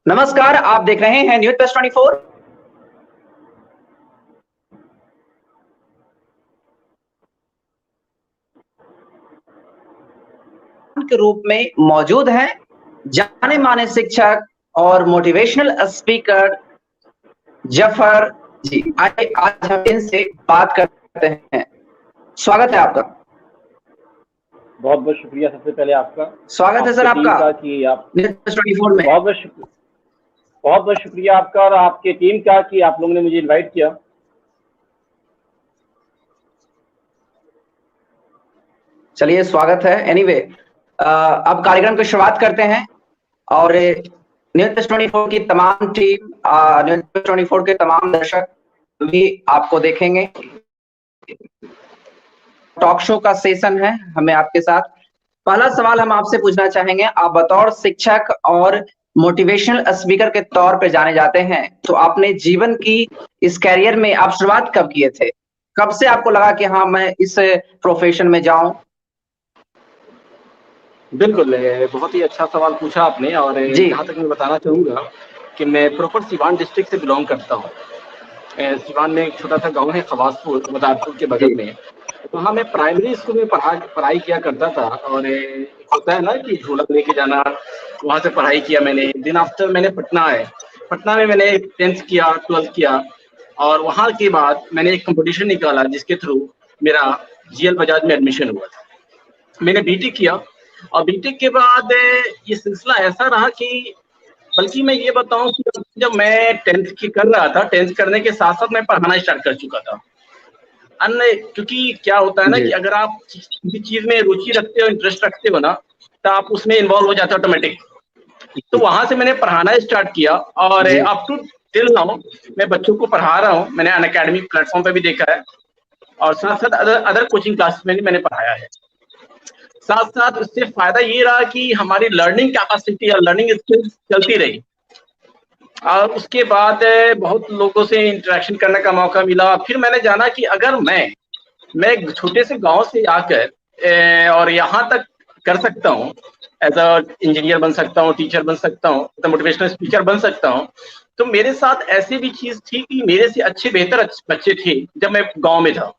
नमस्कार, आप देख रहे हैं न्यूज प्लस 24 के रूप में मौजूद हैं जाने माने शिक्षक और मोटिवेशनल स्पीकर जफर जी। आइए आज हम इनसे बात करते हैं। स्वागत है आपका। बहुत बहुत शुक्रिया सबसे पहले आपका। स्वागत है सर आपका कि आप न्यूज प्लस 24 में। बहुत बहुत शुक्रिया आपका और आपके टीम का कि आप लोगों ने मुझे इनवाइट किया। चलिए स्वागत है। एनीवे अब कार्यक्रम की शुरुआत करते हैं और न्यूज प्लस 24 की तमाम टीम, न्यूज प्लस 24 के तमाम दर्शक भी आपको देखेंगे। टॉक शो का सेशन है हमें आपके साथ। पहला सवाल हम आपसे पूछना चाहेंगे, आप बतौर शिक्षक और मोटिवेशनल स्पीकर के तौर पे जाने जाते हैं, तो आपने जीवन की इस कैरियर में आप शुरुआत कब किए थे? कब से आपको लगा कि हाँ मैं इस प्रोफेशन में जाऊं? बिल्कुल, बहुत ही अच्छा सवाल पूछा आपने। और जहाँ तक मैं बताना चाहूँगा कि मैं प्रॉपर सिवान डिस्ट्रिक्ट से बिलोंग करता हूँ। सिवान में एक छोटा सा गांव है खवासपुर, मदारपुर के बगल में। वहाँ मैं प्राइमरी स्कूल में पढ़ाई किया करता था। और होता है ना कि झोला लेके जाना, वहाँ से पढ़ाई किया मैंने। दिन आफ्टर मैंने पटना आए, पटना में मैंने 10th किया, 12th किया। और वहाँ के बाद मैंने एक कंपटीशन निकाला जिसके थ्रू मेरा GL बजाज में एडमिशन हुआ था। मैंने बीटेक किया और बीटेक के बाद ये सिलसिला ऐसा रहा कि, बल्कि मैं ये बताऊं कि जब मैं 10th की कर रहा था, 10th करने के साथ साथ मैं पढ़ाना स्टार्ट कर चुका था। अन्य क्योंकि क्या होता है ना कि अगर आप किसी चीज में रुचि रखते हो, इंटरेस्ट रखते हो ना, तो आप उसमें इन्वॉल्व हो जाते हो ऑटोमेटिक। तो वहां से मैंने पढ़ाना स्टार्ट किया और अप टू टिल नाउ मैं बच्चों को पढ़ा रहा हूँ। मैंने अनअकैडमी प्लेटफॉर्म पे भी देखा है और साथ साथ अदर कोचिंग क्लासेस में भी मैंने पढ़ाया है। साथ साथ उससे फायदा ये रहा कि हमारी लर्निंग कैपेसिटी या लर्निंग स्किल्स चलती रही। और उसके बाद बहुत लोगों से इंटरेक्शन करने का मौका मिला। फिर मैंने जाना कि अगर मैं एक छोटे से गांव से आकर और यहाँ तक कर सकता हूँ, एज अ इंजीनियर बन सकता हूँ, टीचर बन सकता हूँ, मोटिवेशनल स्पीकर बन सकता हूँ, तो मेरे साथ ऐसी भी चीज थी कि मेरे से अच्छे बेहतर बच्चे थे जब मैं गाँव में था।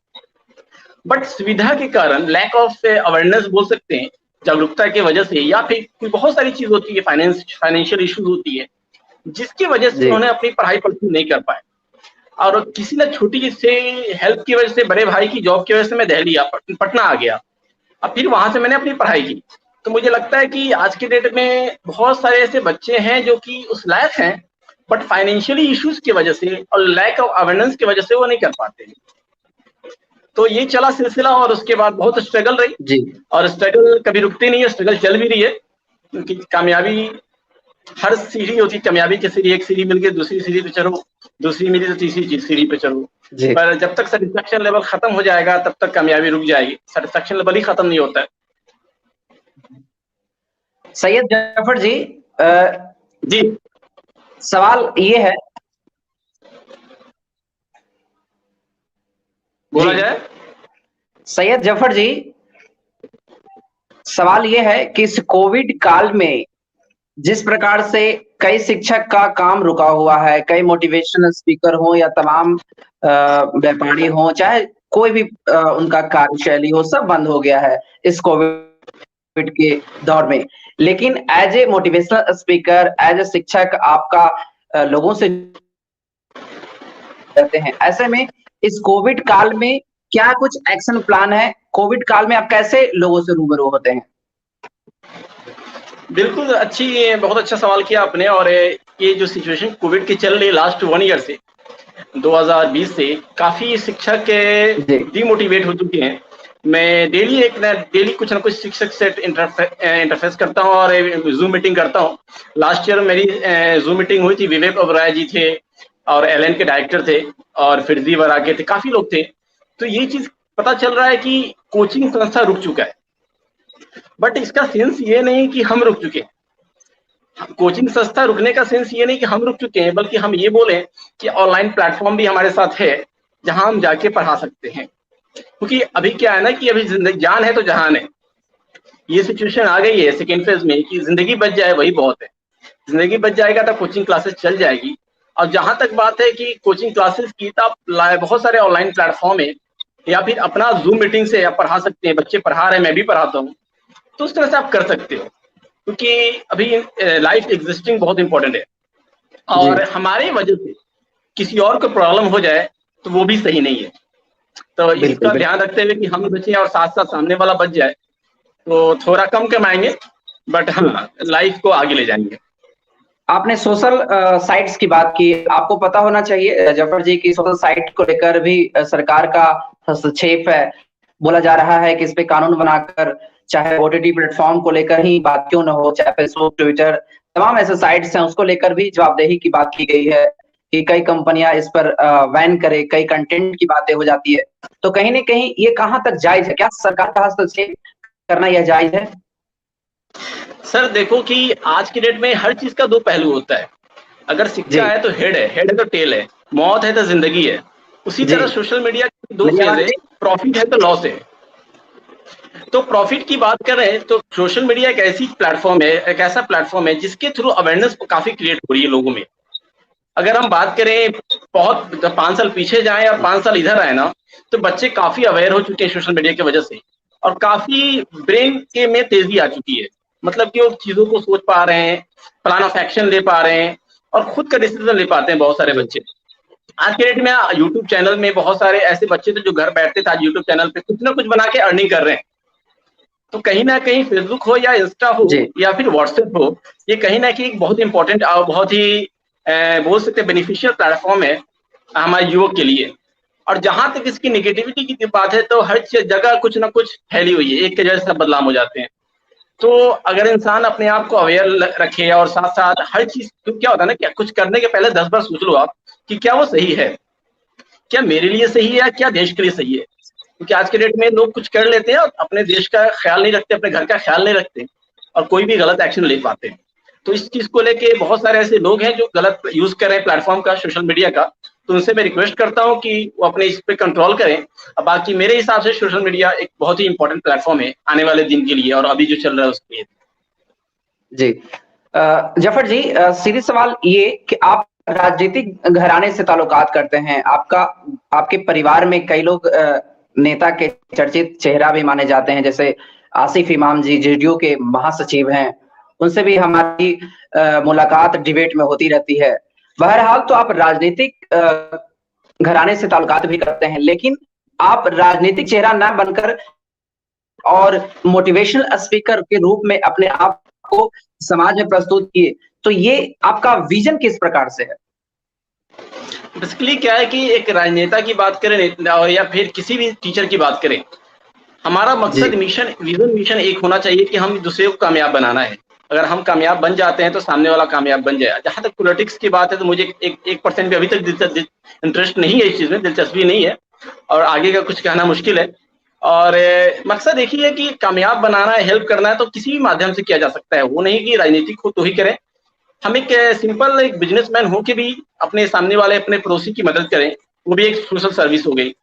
बट सुविधा के कारण, लैक ऑफ अवेयरनेस बोल सकते हैं, जागरूकता की वजह से, या फिर कोई बहुत सारी चीज होती है, फाइनेंशियल इश्यूज होती है, जिसकी वजह से उन्होंने अपनी पढ़ाई परस्यू नहीं कर पाए। और किसी ने छोटी से हेल्प की वजह से, बड़े भाई की जॉब की वजह से मैं दिल्ली पटना आ गया। अब फिर वहां से मैंने अपनी पढ़ाई की। तो मुझे लगता है कि आज के डेट में बहुत सारे ऐसे बच्चे हैं जो कि उस लायक हैं, बट फाइनेंशियली इश्यूज की वजह से और लैक ऑफ अवेयरनेस की वजह से वो नहीं कर पाते हैं। तो ये चला सिलसिला और उसके बाद बहुत स्ट्रगल रही जी। और स्ट्रगल कभी रुकती नहीं है, स्ट्रगल चल भी रही है। क्योंकि कामयाबी हर सीढ़ी होती है, कामयाबी की सीढ़ी, एक सीढ़ी मिल गई दूसरी सीढ़ी पे चढ़ो, दूसरी मिली तो तीसरी सीढ़ी पे चढ़ो। पर जब तक सेटिस्फेक्शन लेवल खत्म हो जाएगा तब तक कामयाबी रुक जाएगी। सेटिस्फेक्शन लेवल ही खत्म नहीं होता है। सैयद जफर जी, जी सवाल ये है, बोला जाए। सैयद जफर जी, सवाल ये है कि इस कोविड काल में जिस प्रकार से कई शिक्षक का काम रुका हुआ है, कई मोटिवेशनल स्पीकर हो या तमाम व्यापारी हो, चाहे कोई भी उनका कार्यशैली हो, सब बंद हो गया है इस कोविड के दौर में। लेकिन as a motivational speaker, as a शिक्षक, आपका लोगों से रहते हैं, ऐसे में इस कोविड काल में क्या कुछ एक्शन प्लान है? कोविड काल में आप कैसे लोगों से रूबरू होते हैं? बिल्कुल, बहुत अच्छा सवाल किया आपने। और ये जो सिचुएशन कोविड की चल रही लास्ट 1 ईयर से, 2020 से, काफी शिक्षक डिमोटिवेट हो चुके हैं। मैं डेली कुछ ना कुछ शिक्षक से इंटरफेस करता हूँ और जूम मीटिंग करता हूँ। लास्ट ईयर मेरी जूम मीटिंग हुई थी, विवेक ओबराय जी थे और एलएन के डायरेक्टर थे और फिर जी वरागे थे, काफी लोग थे। तो ये चीज पता चल रहा है कि कोचिंग संस्था रुक चुका है। बट इसका सेंस ये नहीं कि हम रुक चुके हैं। कोचिंग संस्था रुकने का सेंस ये नहीं कि हम रुक चुके हैं, बल्कि हम ये बोलें कि ऑनलाइन प्लेटफॉर्म भी हमारे साथ है जहां हम जाके पढ़ा सकते हैं। क्योंकि अभी क्या है ना कि अभी जिंदगी जान है तो जहान है। ये सिचुएशन आ गई है सेकेंड फेज में कि जिंदगी बच जाए वही बहुत है। जिंदगी बच जाएगा तो कोचिंग क्लासेस चल जाएगी। और जहां तक बात है कि कोचिंग क्लासेस की, तो आप बहुत सारे ऑनलाइन प्लेटफॉर्म है, या फिर अपना जूम मीटिंग से आप पढ़ा सकते हैं। बच्चे पढ़ा रहे हैं, मैं भी पढ़ाता हूँ, तो उस तरह से आप कर सकते हो, क्योंकि अभी लाइफ एग्जिस्टिंग बहुत इंपॉर्टेंट है। और हमारे वजह से किसी और को प्रॉब्लम हो जाए तो वो भी सही नहीं है। तो इसका ध्यान रखते हुए कि हम बचे और साथ साथ सामने वाला बच जाए, तो थोड़ा कम कमाएंगे, बट हाँ लाइफ को आगे ले जाएंगे। आपने सोशल साइट्स की बात की। आपको पता होना चाहिए जफर जी की सोशल साइट को लेकर भी सरकार का हस्तक्षेप है। बोला जा रहा है कि इस पे कानून बनाकर, चाहे ओटीटी प्लेटफॉर्म को लेकर ही बात क्यों न हो, चाहे फेसबुक, ट्विटर, तमाम ऐसे साइट्स हैं, उसको लेकर भी जवाबदेही की बात की गई है कि कई कंपनियां इस पर बैन करे, कई कंटेंट की बातें हो जाती है। तो कहीं ना कहीं ये कहां तक जायज है? क्या सरकार का हस्तक्षेप करना यह जायज है? सर देखो कि आज की डेट में हर चीज का दो पहलू होता है। अगर सिक्का है तो हेड है तो टेल है, मौत है तो जिंदगी है। उसी तरह सोशल मीडिया की दो फेज है, प्रॉफिट है तो लॉस है। तो प्रॉफिट की बात कर रहे हैं तो सोशल मीडिया एक ऐसी प्लेटफॉर्म है, एक ऐसा प्लेटफॉर्म है जिसके थ्रू अवेयरनेस काफी क्रिएट हो रही है लोगों में। अगर हम बात करें बहुत 5 साल पीछे जाएं और 5 साल इधर आए ना, तो बच्चे काफी अवेयर हो चुके हैं सोशल मीडिया की वजह से, और काफी ब्रेन के में तेजी आ चुकी है। मतलब कि वो चीजों को सोच पा रहे हैं, प्लान ऑफ एक्शन ले पा रहे हैं, और खुद का डिसीजन ले पाते हैं बहुत सारे बच्चे। आज के डेट में यूट्यूब चैनल में बहुत सारे ऐसे बच्चे थे जो घर बैठते थे, आज यूट्यूब चैनल पे कुछ ना कुछ बना के अर्निंग कर रहे हैं। तो कहीं ना कहीं फेसबुक हो या इंस्टा हो या फिर व्हाट्सएप हो, ये कहीं ना कहीं बहुत इंपॉर्टेंट और बहुत ही बोल सकते बेनिफिशियल प्लेटफॉर्म है हमारे युवक के लिए। और जहां तक इसकी नेगेटिविटी की बात है, तो हर जगह कुछ ना कुछ फैली हुई है, एक के जैसे सब बदलाव हो जाते हैं। तो अगर इंसान अपने आप को अवेयर रखे और साथ साथ हर चीज, क्या होता है ना, क्या कुछ करने के पहले 10 बार सोच लो आप कि क्या वो सही है, क्या मेरे लिए सही है, क्या देश के लिए सही है। क्योंकि आज के डेट में लोग कुछ कर लेते हैं और अपने देश का ख्याल नहीं रखते, अपने घर का ख्याल नहीं रखते, और कोई भी गलत एक्शन ले पाते हैं। तो इस चीज को लेके बहुत सारे ऐसे लोग हैं जो गलत यूज कर रहे हैं प्लेटफॉर्म का, सोशल मीडिया का। तो उनसे मैं रिक्वेस्ट करता हूँ कि वो अपने इस पे कंट्रोल करें। अब बाकी मेरे हिसाब से सोशल मीडिया एक बहुत ही इंपॉर्टेंट प्लेटफॉर्म है आने वाले दिन के लिए और अभी जो चल रहा है उसके लिए। जी जफर जी, सीधे सवाल ये कि आप राजनीतिक घराने से ताल्लुकात करते हैं, आपके परिवार में कई लोग नेता के चर्चित चेहरा भी माने जाते हैं, जैसे आसिफ इमाम जी जेडीयू के महासचिव हैं। उनसे भी हमारी मुलाकात डिबेट में होती रहती है। बहरहाल तो आप राजनीतिक घराने से ताल्लुकात भी करते हैं, लेकिन आप राजनीतिक चेहरा न बनकर और मोटिवेशनल स्पीकर के रूप में अपने आप को समाज में प्रस्तुत किए। तो ये आपका विजन किस प्रकार से है? बेसिकली क्या है कि एक राजनेता की बात करें और या फिर किसी भी टीचर की बात करें, हमारा मकसद मिशन एक होना चाहिए कि हम दूसरे को कामयाब बनाना है। अगर हम कामयाब बन जाते हैं तो सामने वाला कामयाब बन जाए। जहां तक पॉलिटिक्स की बात है तो मुझे 1% भी अभी तक इंटरेस्ट नहीं है, इस चीज में दिलचस्पी नहीं है, और आगे का कुछ कहना मुश्किल है। और मकसद एक ही है कि कामयाब बनाना है, हेल्प करना है, तो किसी भी माध्यम से किया जा सकता है। वो नहीं कि राजनीतिक हो तो ही करें। हम एक सिंपल एक बिजनेसमैन हो के भी अपने सामने वाले अपने पड़ोसी की मदद करें, वो भी एक सोशल सर्विस हो गई।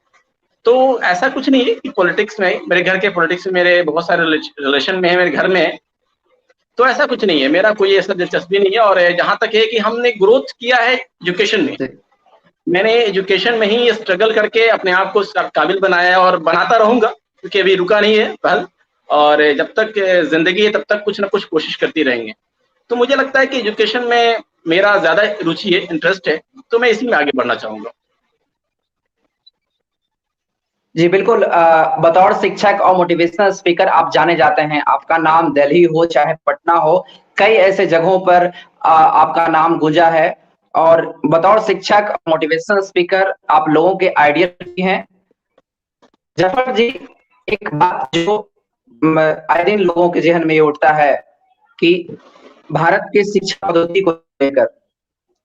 तो ऐसा कुछ नहीं है कि पॉलिटिक्स में, मेरे घर के पॉलिटिक्स में मेरे बहुत सारे रिलेशन में है, मेरे घर में है, तो ऐसा कुछ नहीं है, मेरा कोई ऐसा दिलचस्पी नहीं है। और जहां तक है कि हमने ग्रोथ किया है एजुकेशन में, मैंने एजुकेशन में ही स्ट्रगल करके अपने आप को काबिल बनाया और बनाता रहूंगा, क्योंकि अभी रुका नहीं है पहल, और जब तक जिंदगी है तब तक कुछ ना कुछ कोशिश करती रहेंगे। तो मुझे लगता है कि एजुकेशन में मेरा ज्यादा रुचि है, इंटरेस्ट है, तो मैं इसी में आगे बढ़ना चाहूंगा। जी बिल्कुल, बतौर शिक्षक और मोटिवेशनल स्पीकर आप जाने जाते हैं। आपका नाम दिल्ली हो चाहे पटना हो, कई ऐसे जगहों पर आपका नाम गूंजा है। और बतौर शिक्षक, मोटिवेशनल स्पीकर आप लोगों के आइडियल भी हैं। जफर जी, एक बात जो आए दिन लोगों के जहन में ये उठता है कि भारत की शिक्षा पद्धति को लेकर,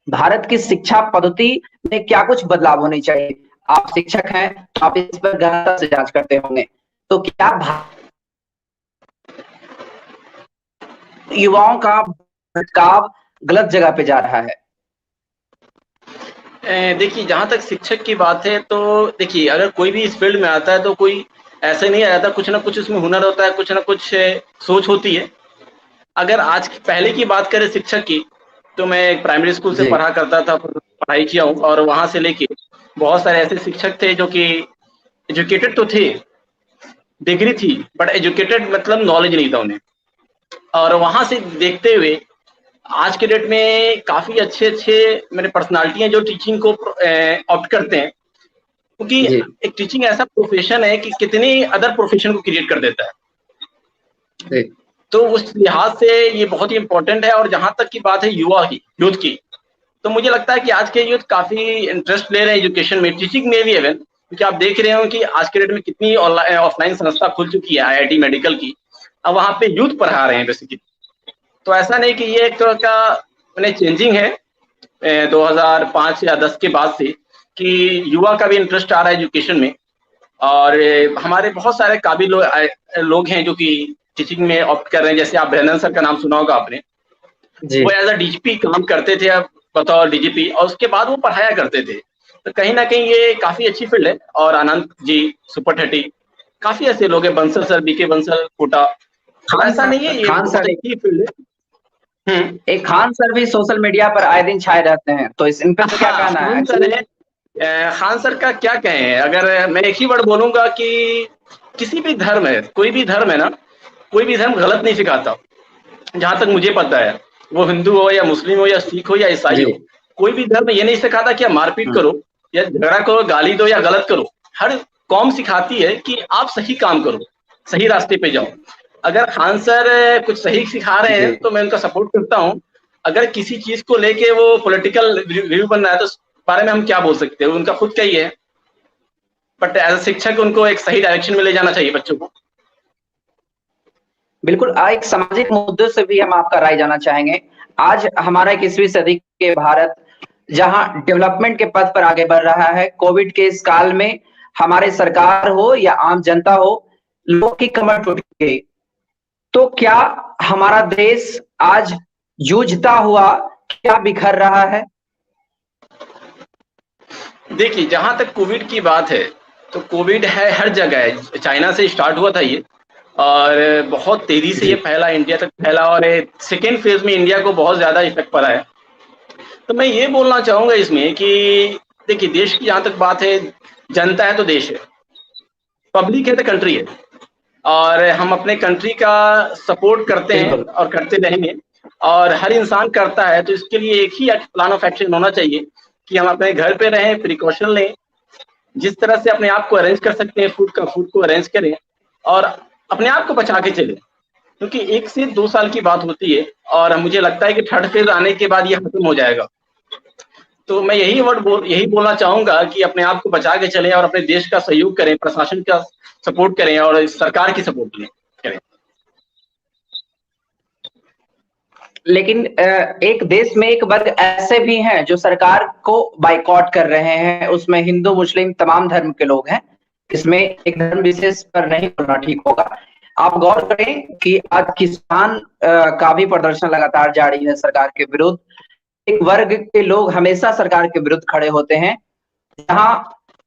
भारत की शिक्षा पद्धति में क्या कुछ बदलाव होने चाहिए? आप शिक्षक हैं तो आप इस पर गहनता से जांच करते होंगे। तो क्या युवाओं का भटकाव गलत जगह पे जा रहा है? देखिए, जहां तक शिक्षक की बात है तो देखिए, अगर कोई भी इस फील्ड में आता है तो कोई ऐसे नहीं आ जाता, कुछ ना कुछ उसमें हुनर होता है, कुछ ना कुछ सोच होती है। अगर आज पहले की बात करें शिक्षक की, तो मैं एक प्राइमरी स्कूल से पढ़ा करता था, पढ़ाई किया हूँ, और वहां से लेके बहुत सारे ऐसे शिक्षक थे जो कि एजुकेटेड तो थे, डिग्री थी, बट एजुकेटेड मतलब नॉलेज नहीं था उन्हें। और वहां से देखते हुए आज के डेट में काफी अच्छे अच्छे मेरे पर्सनालिटी हैं जो टीचिंग को ऑप्ट करते हैं, क्योंकि एक टीचिंग ऐसा प्रोफेशन है कि कितने अदर प्रोफेशन को क्रिएट कर देता है। तो उस लिहाज से ये बहुत ही इंपॉर्टेंट है। और जहां तक की बात है युवा की, यूथ की, तो मुझे लगता है कि आज के यूथ काफी इंटरेस्ट ले रहे हैं एजुकेशन में, टीचिंग में भी इवन, क्योंकि आप देख रहे हो कि आज के डेट में कितनी ऑफलाइन संस्था खुल चुकी है, आईआईटी मेडिकल की, अब वहां पे यूथ पढ़ा रहे हैं बेसिकली। तो ऐसा नहीं कि ये एक तरह का मैंने चेंजिंग है 2005 या 10 के बाद से, कि युवा का भी इंटरेस्ट आ रहा है एजुकेशन में। और हमारे बहुत सारे काबिल लोग हैं जो कि टीचिंग में ऑप्ट कर रहे हैं। जैसे आप अभिनंदन सर का नाम सुना होगा आपने, वो एज अ डीजीपी काम करते थे बतौर डीजीपी, और उसके बाद वो पढ़ाया करते थे। तो कहीं ना कहीं ये काफी अच्छी फील्ड है। और आनंद जी, सुपर 30, काफी ऐसे लोग हैं, बंसल सर, बीके बंसल, कोटा, ऐसा नहीं है, ये बहुत अच्छी फील्ड है। एक खान सर भी सोशल मीडिया पर आए दिन छाए रहते हैं, तो इन पर क्या कहना है? खान सर का क्या कहें, अगर मैं एक ही वर्ड बोलूंगा कि किसी भी धर्म है, कोई भी धर्म है ना, कोई भी धर्म गलत नहीं सिखाता, जहां तक मुझे पता है। वो हिंदू हो या मुस्लिम हो या सिख हो या ईसाई हो, कोई भी धर्म ये नहीं सिखाता कि आप मारपीट करो या झगड़ा करो, गाली दो या गलत करो। हर कौम सिखाती है कि आप सही काम करो, सही रास्ते पे जाओ। अगर खान सर कुछ सही सिखा रहे हैं तो मैं उनका सपोर्ट करता हूँ। अगर किसी चीज को लेके वो पॉलिटिकल रिव्यू बन रहा है तो उस बारे में हम क्या बोल सकते हैं, उनका खुद का ही है। बट एज अ शिक्षक उनको एक सही डायरेक्शन में ले जाना चाहिए बच्चों को। बिल्कुल, एक सामाजिक मुद्दों से भी हम आपका राय जानना चाहेंगे। आज हमारा 21वीं सदी के भारत जहां डेवलपमेंट के पथ पर आगे बढ़ रहा है, कोविड के इस काल में हमारे सरकार हो या आम जनता हो, लोगों की कमर टूट गई। तो क्या हमारा देश आज जूझता हुआ क्या बिखर रहा है? देखिए, जहां तक कोविड की बात है, तो कोविड है हर जगह है। चाइना से स्टार्ट हुआ था ये, और बहुत तेजी से ये फैला, इंडिया तक फैला, और सेकेंड फेज में इंडिया को बहुत ज्यादा इफेक्ट पड़ा है। तो मैं ये बोलना चाहूंगा इसमें कि देखिए, देश की जहां तक बात है, जनता है तो देश है, पब्लिक है तो कंट्री है, और हम अपने कंट्री का सपोर्ट करते हैं और करते रहेंगे। और हर इंसान करता है, तो इसके लिए एक ही प्लान ऑफ एक्शन होना चाहिए कि हम अपने घर पे रहें, प्रिकॉशन लें, जिस तरह से अपने आप को अरेंज कर सकते हैं, फूड को अरेंज करें और अपने आप को बचा के चलें। क्योंकि 1 से 2 साल की बात होती है, और मुझे लगता है कि थर्ड फेज आने के बाद ये खत्म हो जाएगा। तो मैं यही बोलना चाहूंगा कि अपने आप को बचा के चलें और अपने देश का सहयोग करें, प्रशासन का सपोर्ट करें और सरकार की सपोर्ट करें। लेकिन एक देश में एक वर्ग ऐसे भी हैं जो सरकार को बाइकॉट कर रहे हैं, उसमें हिंदू मुस्लिम तमाम धर्म के लोग हैं। इसमें एक धर्म विशेष पर नहीं बोलना ठीक होगा। आप गौर करें कि आज किसान का भी प्रदर्शन लगातार जारी है सरकार के विरुद्ध। एक वर्ग के लोग हमेशा सरकार के विरुद्ध खड़े होते हैं। जहां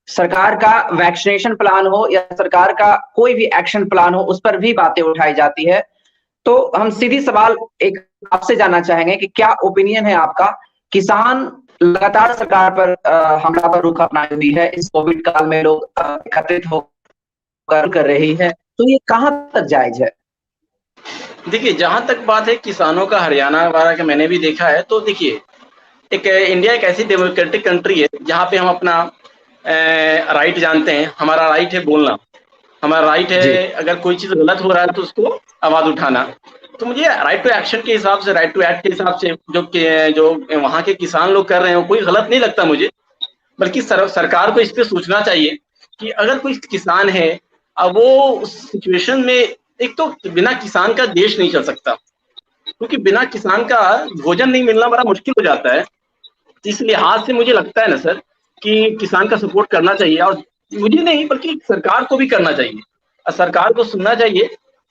सरकार का वैक्सीनेशन प्लान हो या सरकार का कोई भी एक्शन प्लान हो, उस पर भी बातें उठाई जाती है। तो हम सीधी सवाल एक आपसे जानना चाहेंगे कि क्या ओपिनियन है आपका? किसान लगातार सरकार पर हमलावर रुख अपनाई हुई है, इस कोविड काल में लोग एकत्रित होकर कर रही है, तो ये कहां तक जायज है? देखिए, जहां तक बात है किसानों का, हरियाणा वगैरह का मैंने भी देखा है। तो देखिए, इंडिया एक ऐसी डेमोक्रेटिक कंट्री है जहां पे हम अपना राइट जानते हैं। हमारा राइट है बोलना, हमारा राइट है अगर कोई चीज गलत हो रहा है तो उसको आवाज उठाना। तो मुझे राइट टू एक्शन के हिसाब से, राइट टू एक्ट के हिसाब से जो वहां के किसान लोग कर रहे हैं, कोई गलत नहीं लगता मुझे। बल्कि सरकार को इस पे सोचना चाहिए कि अगर कोई किसान है, अब वो उस सिचुएशन में, एक तो बिना किसान का देश नहीं चल सकता, क्योंकि बिना किसान का भोजन नहीं मिलना बड़ा मुश्किल हो जाता है। इस लिहाज से मुझे लगता है ना सर, कि किसान का सपोर्ट करना चाहिए, और मुझे नहीं बल्कि सरकार को भी करना चाहिए और सरकार को सुनना चाहिए।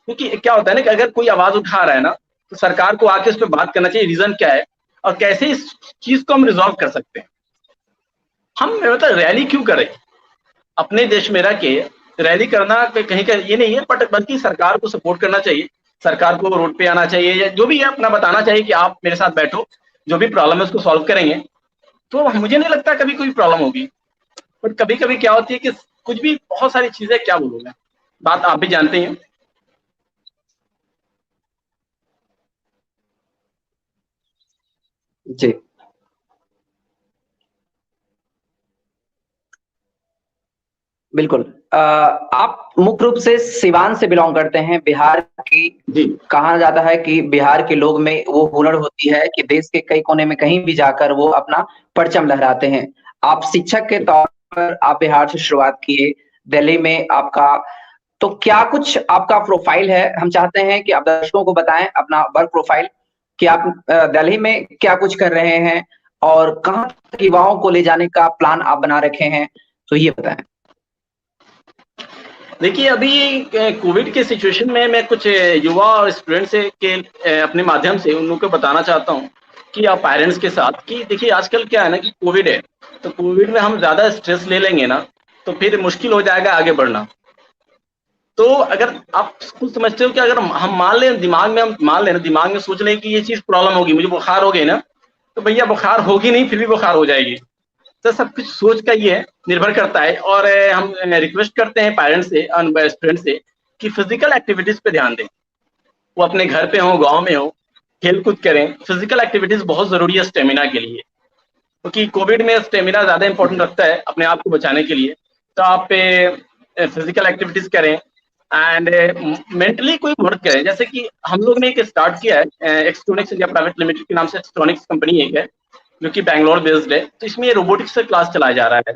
क्योंकि क्या होता है ना कि अगर कोई आवाज उठा रहा है ना, तो सरकार को आके उस पर बात करना चाहिए, रीजन क्या है और कैसे इस चीज को हम रिजॉल्व कर सकते हैं। हम मतलब रैली क्यों करें अपने देश में रह के, रैली करना कहीं का ये नहीं है, बट बल्कि सरकार को सपोर्ट करना चाहिए, सरकार को रोड पे आना चाहिए, या जो भी है अपना बताना चाहिए कि आप मेरे साथ बैठो, जो भी प्रॉब्लम है उसको सॉल्व करेंगे, तो मुझे नहीं लगता कभी कोई प्रॉब्लम होगी। बट कभी कभी क्या होती है कि कुछ भी बहुत सारी चीजें, क्या बोलूं मैं, बात आप भी जानते हैं। जी बिल्कुल। आप मुख्य रूप से सिवान से बिलोंग करते हैं, बिहार की। जी कहा जाता है कि बिहार के लोग में वो हुनर होती है कि देश के कई कोने में कहीं भी जाकर वो अपना परचम लहराते हैं। आप शिक्षक के तौर पर आप बिहार से शुरुआत किए, दिल्ली में आपका, तो क्या कुछ आपका प्रोफाइल है? हम चाहते हैं कि आप दर्शकों को बताएं अपना वर्क प्रोफाइल, कि आप दिल्ली में क्या कुछ कर रहे हैं और कहाँ तक युवाओं को ले जाने का प्लान आप बना रखे हैं, तो ये बताएं। देखिए, अभी कोविड के सिचुएशन में मैं कुछ युवा और स्टूडेंट से के अपने माध्यम से उन लोगों को बताना चाहता हूँ कि आप पेरेंट्स के साथ, कि देखिए आजकल क्या है ना कि कोविड है, तो कोविड में हम ज़्यादा स्ट्रेस ले लेंगे ना, तो फिर मुश्किल हो जाएगा आगे बढ़ना। तो अगर आप खुद समझते हो कि अगर हम मान लें, दिमाग में सोच लें कि ये चीज़ प्रॉब्लम होगी, मुझे बुखार हो गई ना, तो भैया बुखार होगी नहीं, फिर भी बुखार हो जाएगी। तो सब कुछ सोच का ही है, निर्भर करता है। और हम रिक्वेस्ट करते हैं पेरेंट्स से, स्टूडेंट से, कि फिजिकल एक्टिविटीज पे ध्यान दें। वो अपने घर पे हो, गांव में हो, खेल कूद करें। फिजिकल एक्टिविटीज बहुत जरूरी है स्टेमिना के लिए, क्योंकि कोविड में स्टेमिना ज्यादा इंपॉर्टेंट रखता है अपने आप को बचाने के लिए। तो आप फिजिकल एक्टिविटीज करें एंड मेंटली कोई मदद करें। जैसे कि हम लोग ने एक स्टार्ट किया है, एक्सट्रॉनिक्स इंडिया प्राइवेट लिमिटेड के नाम से, एक्सट्रॉनिक्स कंपनी एक है जो कि बैंगलोर बेस्ड है। तो इसमें ये रोबोटिक्स का क्लास चलाया जा रहा है।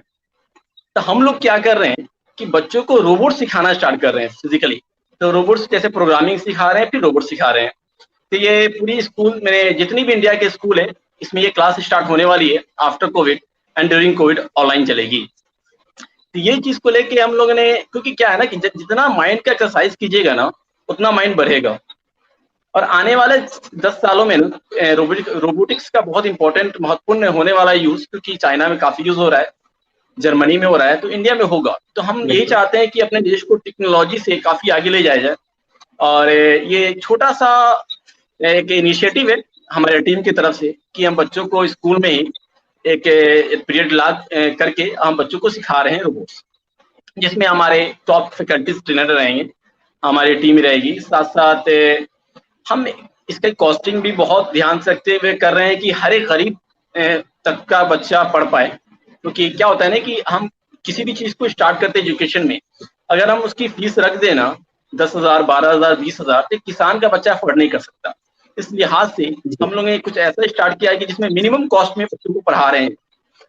तो हम लोग क्या कर रहे हैं कि बच्चों को रोबोट सिखाना स्टार्ट कर रहे हैं फिजिकली। तो रोबोट्स जैसे प्रोग्रामिंग सिखा रहे हैं, फिर रोबोट सिखा रहे हैं। तो ये पूरी स्कूल में जितनी भी इंडिया के स्कूल है, इसमें ये क्लास स्टार्ट होने वाली है after Covid and during Covid, online चलेगी। तो ये चीज को लेके हम लोगों ने, क्योंकि क्या है ना कि जितना माइंड का एक्सरसाइज कीजिएगा ना, उतना माइंड बढ़ेगा। और आने वाले 10 सालों में रोबोटिक्स का बहुत इंपॉर्टेंट, महत्वपूर्ण होने वाला यूज, क्योंकि चाइना में काफी यूज हो रहा है, जर्मनी में हो रहा है, तो इंडिया में होगा। तो हम यही चाहते हैं कि अपने देश को टेक्नोलॉजी से काफी आगे ले जाया जाए। और ये छोटा सा एक इनिशिएटिव है हमारे टीम की तरफ से, कि हम बच्चों को स्कूल में ही एक पीरियड ला करके हम बच्चों को सिखा रहे हैं रोबोट्स, जिसमें हमारे टॉप फैकल्टीज ट्रेनर रहेंगे, हमारी टीम रहेगी। साथ साथ हम इसका कॉस्टिंग भी बहुत ध्यान से रखते हुए कर रहे हैं कि हर एक गरीब तक का बच्चा पढ़ पाए। क्योंकि क्या होता है ना कि हम किसी भी चीज को स्टार्ट करते हैं एजुकेशन में, अगर हम उसकी फीस रख देना 10,000, 12,000, 20,000, तो किसान का बच्चा अफोर्ड नहीं कर सकता। इस लिहाज से हम लोगों ने कुछ ऐसा स्टार्ट किया है कि जिसमें मिनिमम कॉस्ट में बच्चों को पढ़ा रहे हैं।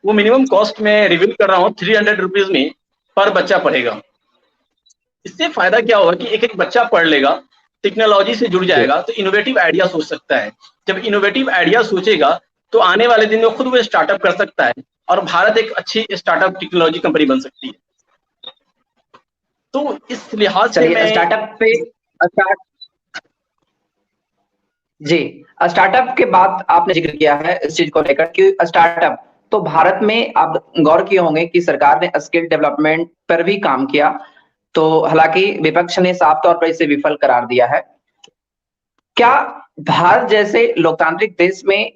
वो मिनिमम कॉस्ट में रिवील कर रहा हूँ, 300 रुपीज में पर बच्चा पढ़ेगा। इससे फायदा क्या होगा कि एक एक बच्चा पढ़ लेगा, टेक्नोलॉजी से जुड़ जाएगा, तो इनोवेटिव आइडिया सोच सकता है। जब इनोवेटिव आइडिया सोचेगा, तो आने वाले दिन में खुद वो स्टार्टअप कर सकता है, और भारत एक अच्छी स्टार्टअप टेक्नोलॉजी कंपनी बन सकती है। तो इस लिहाज से मैं स्टार्टअप पे जी, स्टार्टअप के बाद आपने जिक्र किया है इस चीज को लेकर कि स्टार्टअप, तो भारत में आप गौर किए होंगे कि सरकार ने स्किल डेवलपमेंट पर भी काम किया, तो हालांकि विपक्ष ने साफ तौर पर इसे विफल करार दिया है। क्या भारत जैसे लोकतांत्रिक देश में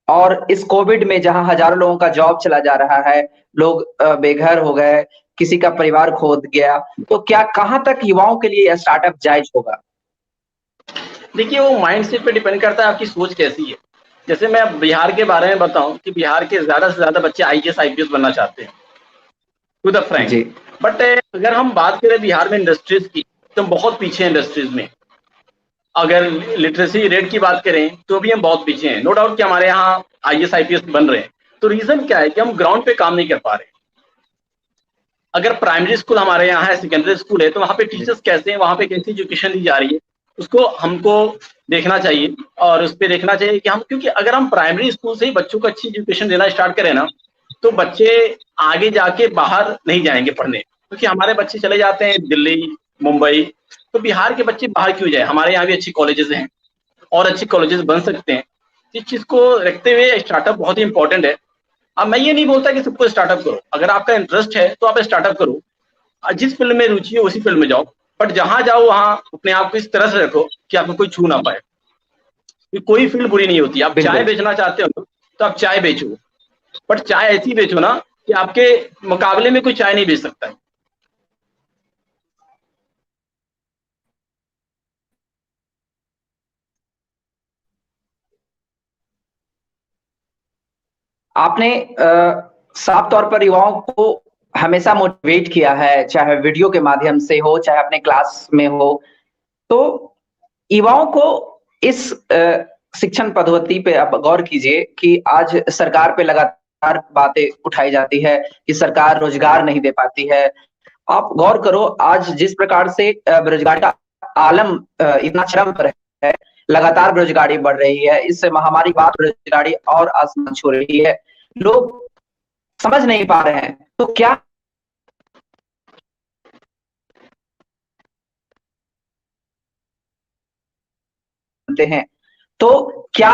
और इस कोविड में जहां हजारों लोगों का जॉब चला जा रहा है, लोग बेघर हो गए, किसी का परिवार खो गया, तो क्या कहां तक युवाओं के लिए स्टार्टअप जायज होगा? देखिए, वो माइंडसेट पे डिपेंड करता है आपकी सोच कैसी है। जैसे मैं बिहार के बारे में बताऊं कि बिहार के ज्यादा से ज्यादा बच्चे आईएएस आईपीएस बनना चाहते हैं, टू द फ्रैंक। बट अगर हम बात करें बिहार में इंडस्ट्रीज की, तो हम बहुत पीछे हैं इंडस्ट्रीज में। अगर लिटरेसी रेट की बात करें तो भी हम बहुत पीछे हैं। नो डाउट कि हमारे यहाँ आईएएस आईपीएस बन रहे हैं, तो रीजन क्या है कि हम ग्राउंड पे काम नहीं कर पा रहे। अगर प्राइमरी स्कूल हमारे यहाँ है, सेकेंडरी स्कूल है, तो वहाँ पे टीचर्स कैसे हैं, वहाँ पे कैसी एजुकेशन दी जा रही है, उसको हमको देखना चाहिए। और उस पर देखना चाहिए कि हम, क्योंकि अगर हम प्राइमरी स्कूल से ही बच्चों को अच्छी एजुकेशन देना स्टार्ट करें ना, तो बच्चे आगे जाके बाहर नहीं जाएंगे पढ़ने। क्योंकि हमारे बच्चे चले जाते हैं दिल्ली, मुंबई, तो बिहार के बच्चे बाहर क्यों जाए? हमारे यहाँ भी अच्छी कॉलेजेस हैं और अच्छी कॉलेजेस बन सकते हैं। इस चीज को रखते हुए स्टार्टअप बहुत ही इंपॉर्टेंट है। अब मैं ये नहीं बोलता कि सबको स्टार्टअप करो, अगर आपका इंटरेस्ट है तो आप स्टार्टअप करो, जिस फील्ड में रुचि है उसी फील्ड में जाओ, बट जहां जाओ वहां अपने आप को इस तरह से रखो कि आपको कोई छू ना पाए। कोई फील्ड बुरी नहीं होती। आप चाय बेचना चाहते हो तो आप चाय बेचो, बट चाय ऐसी बेचो ना कि आपके मुकाबले में कोई चाय नहीं बेच सकता है। आपने साफ तौर पर युवाओं को हमेशा मोटिवेट किया है, चाहे वीडियो के माध्यम से हो, चाहे अपने क्लास में हो। तो युवाओं को इस शिक्षण पद्धति पे आप गौर कीजिए कि आज सरकार पे लगातार बातें उठाई जाती है कि सरकार रोजगार नहीं दे पाती है। आप गौर करो, आज जिस प्रकार से बेरोजगारी का आलम इतना चरम पर है, लगातार बेरोजगारी बढ़ रही है, इस महामारी बाद बेरोजगारी और आसमान छू रही है, लोग समझ नहीं पा रहे हैं। तो क्या हैं, तो क्या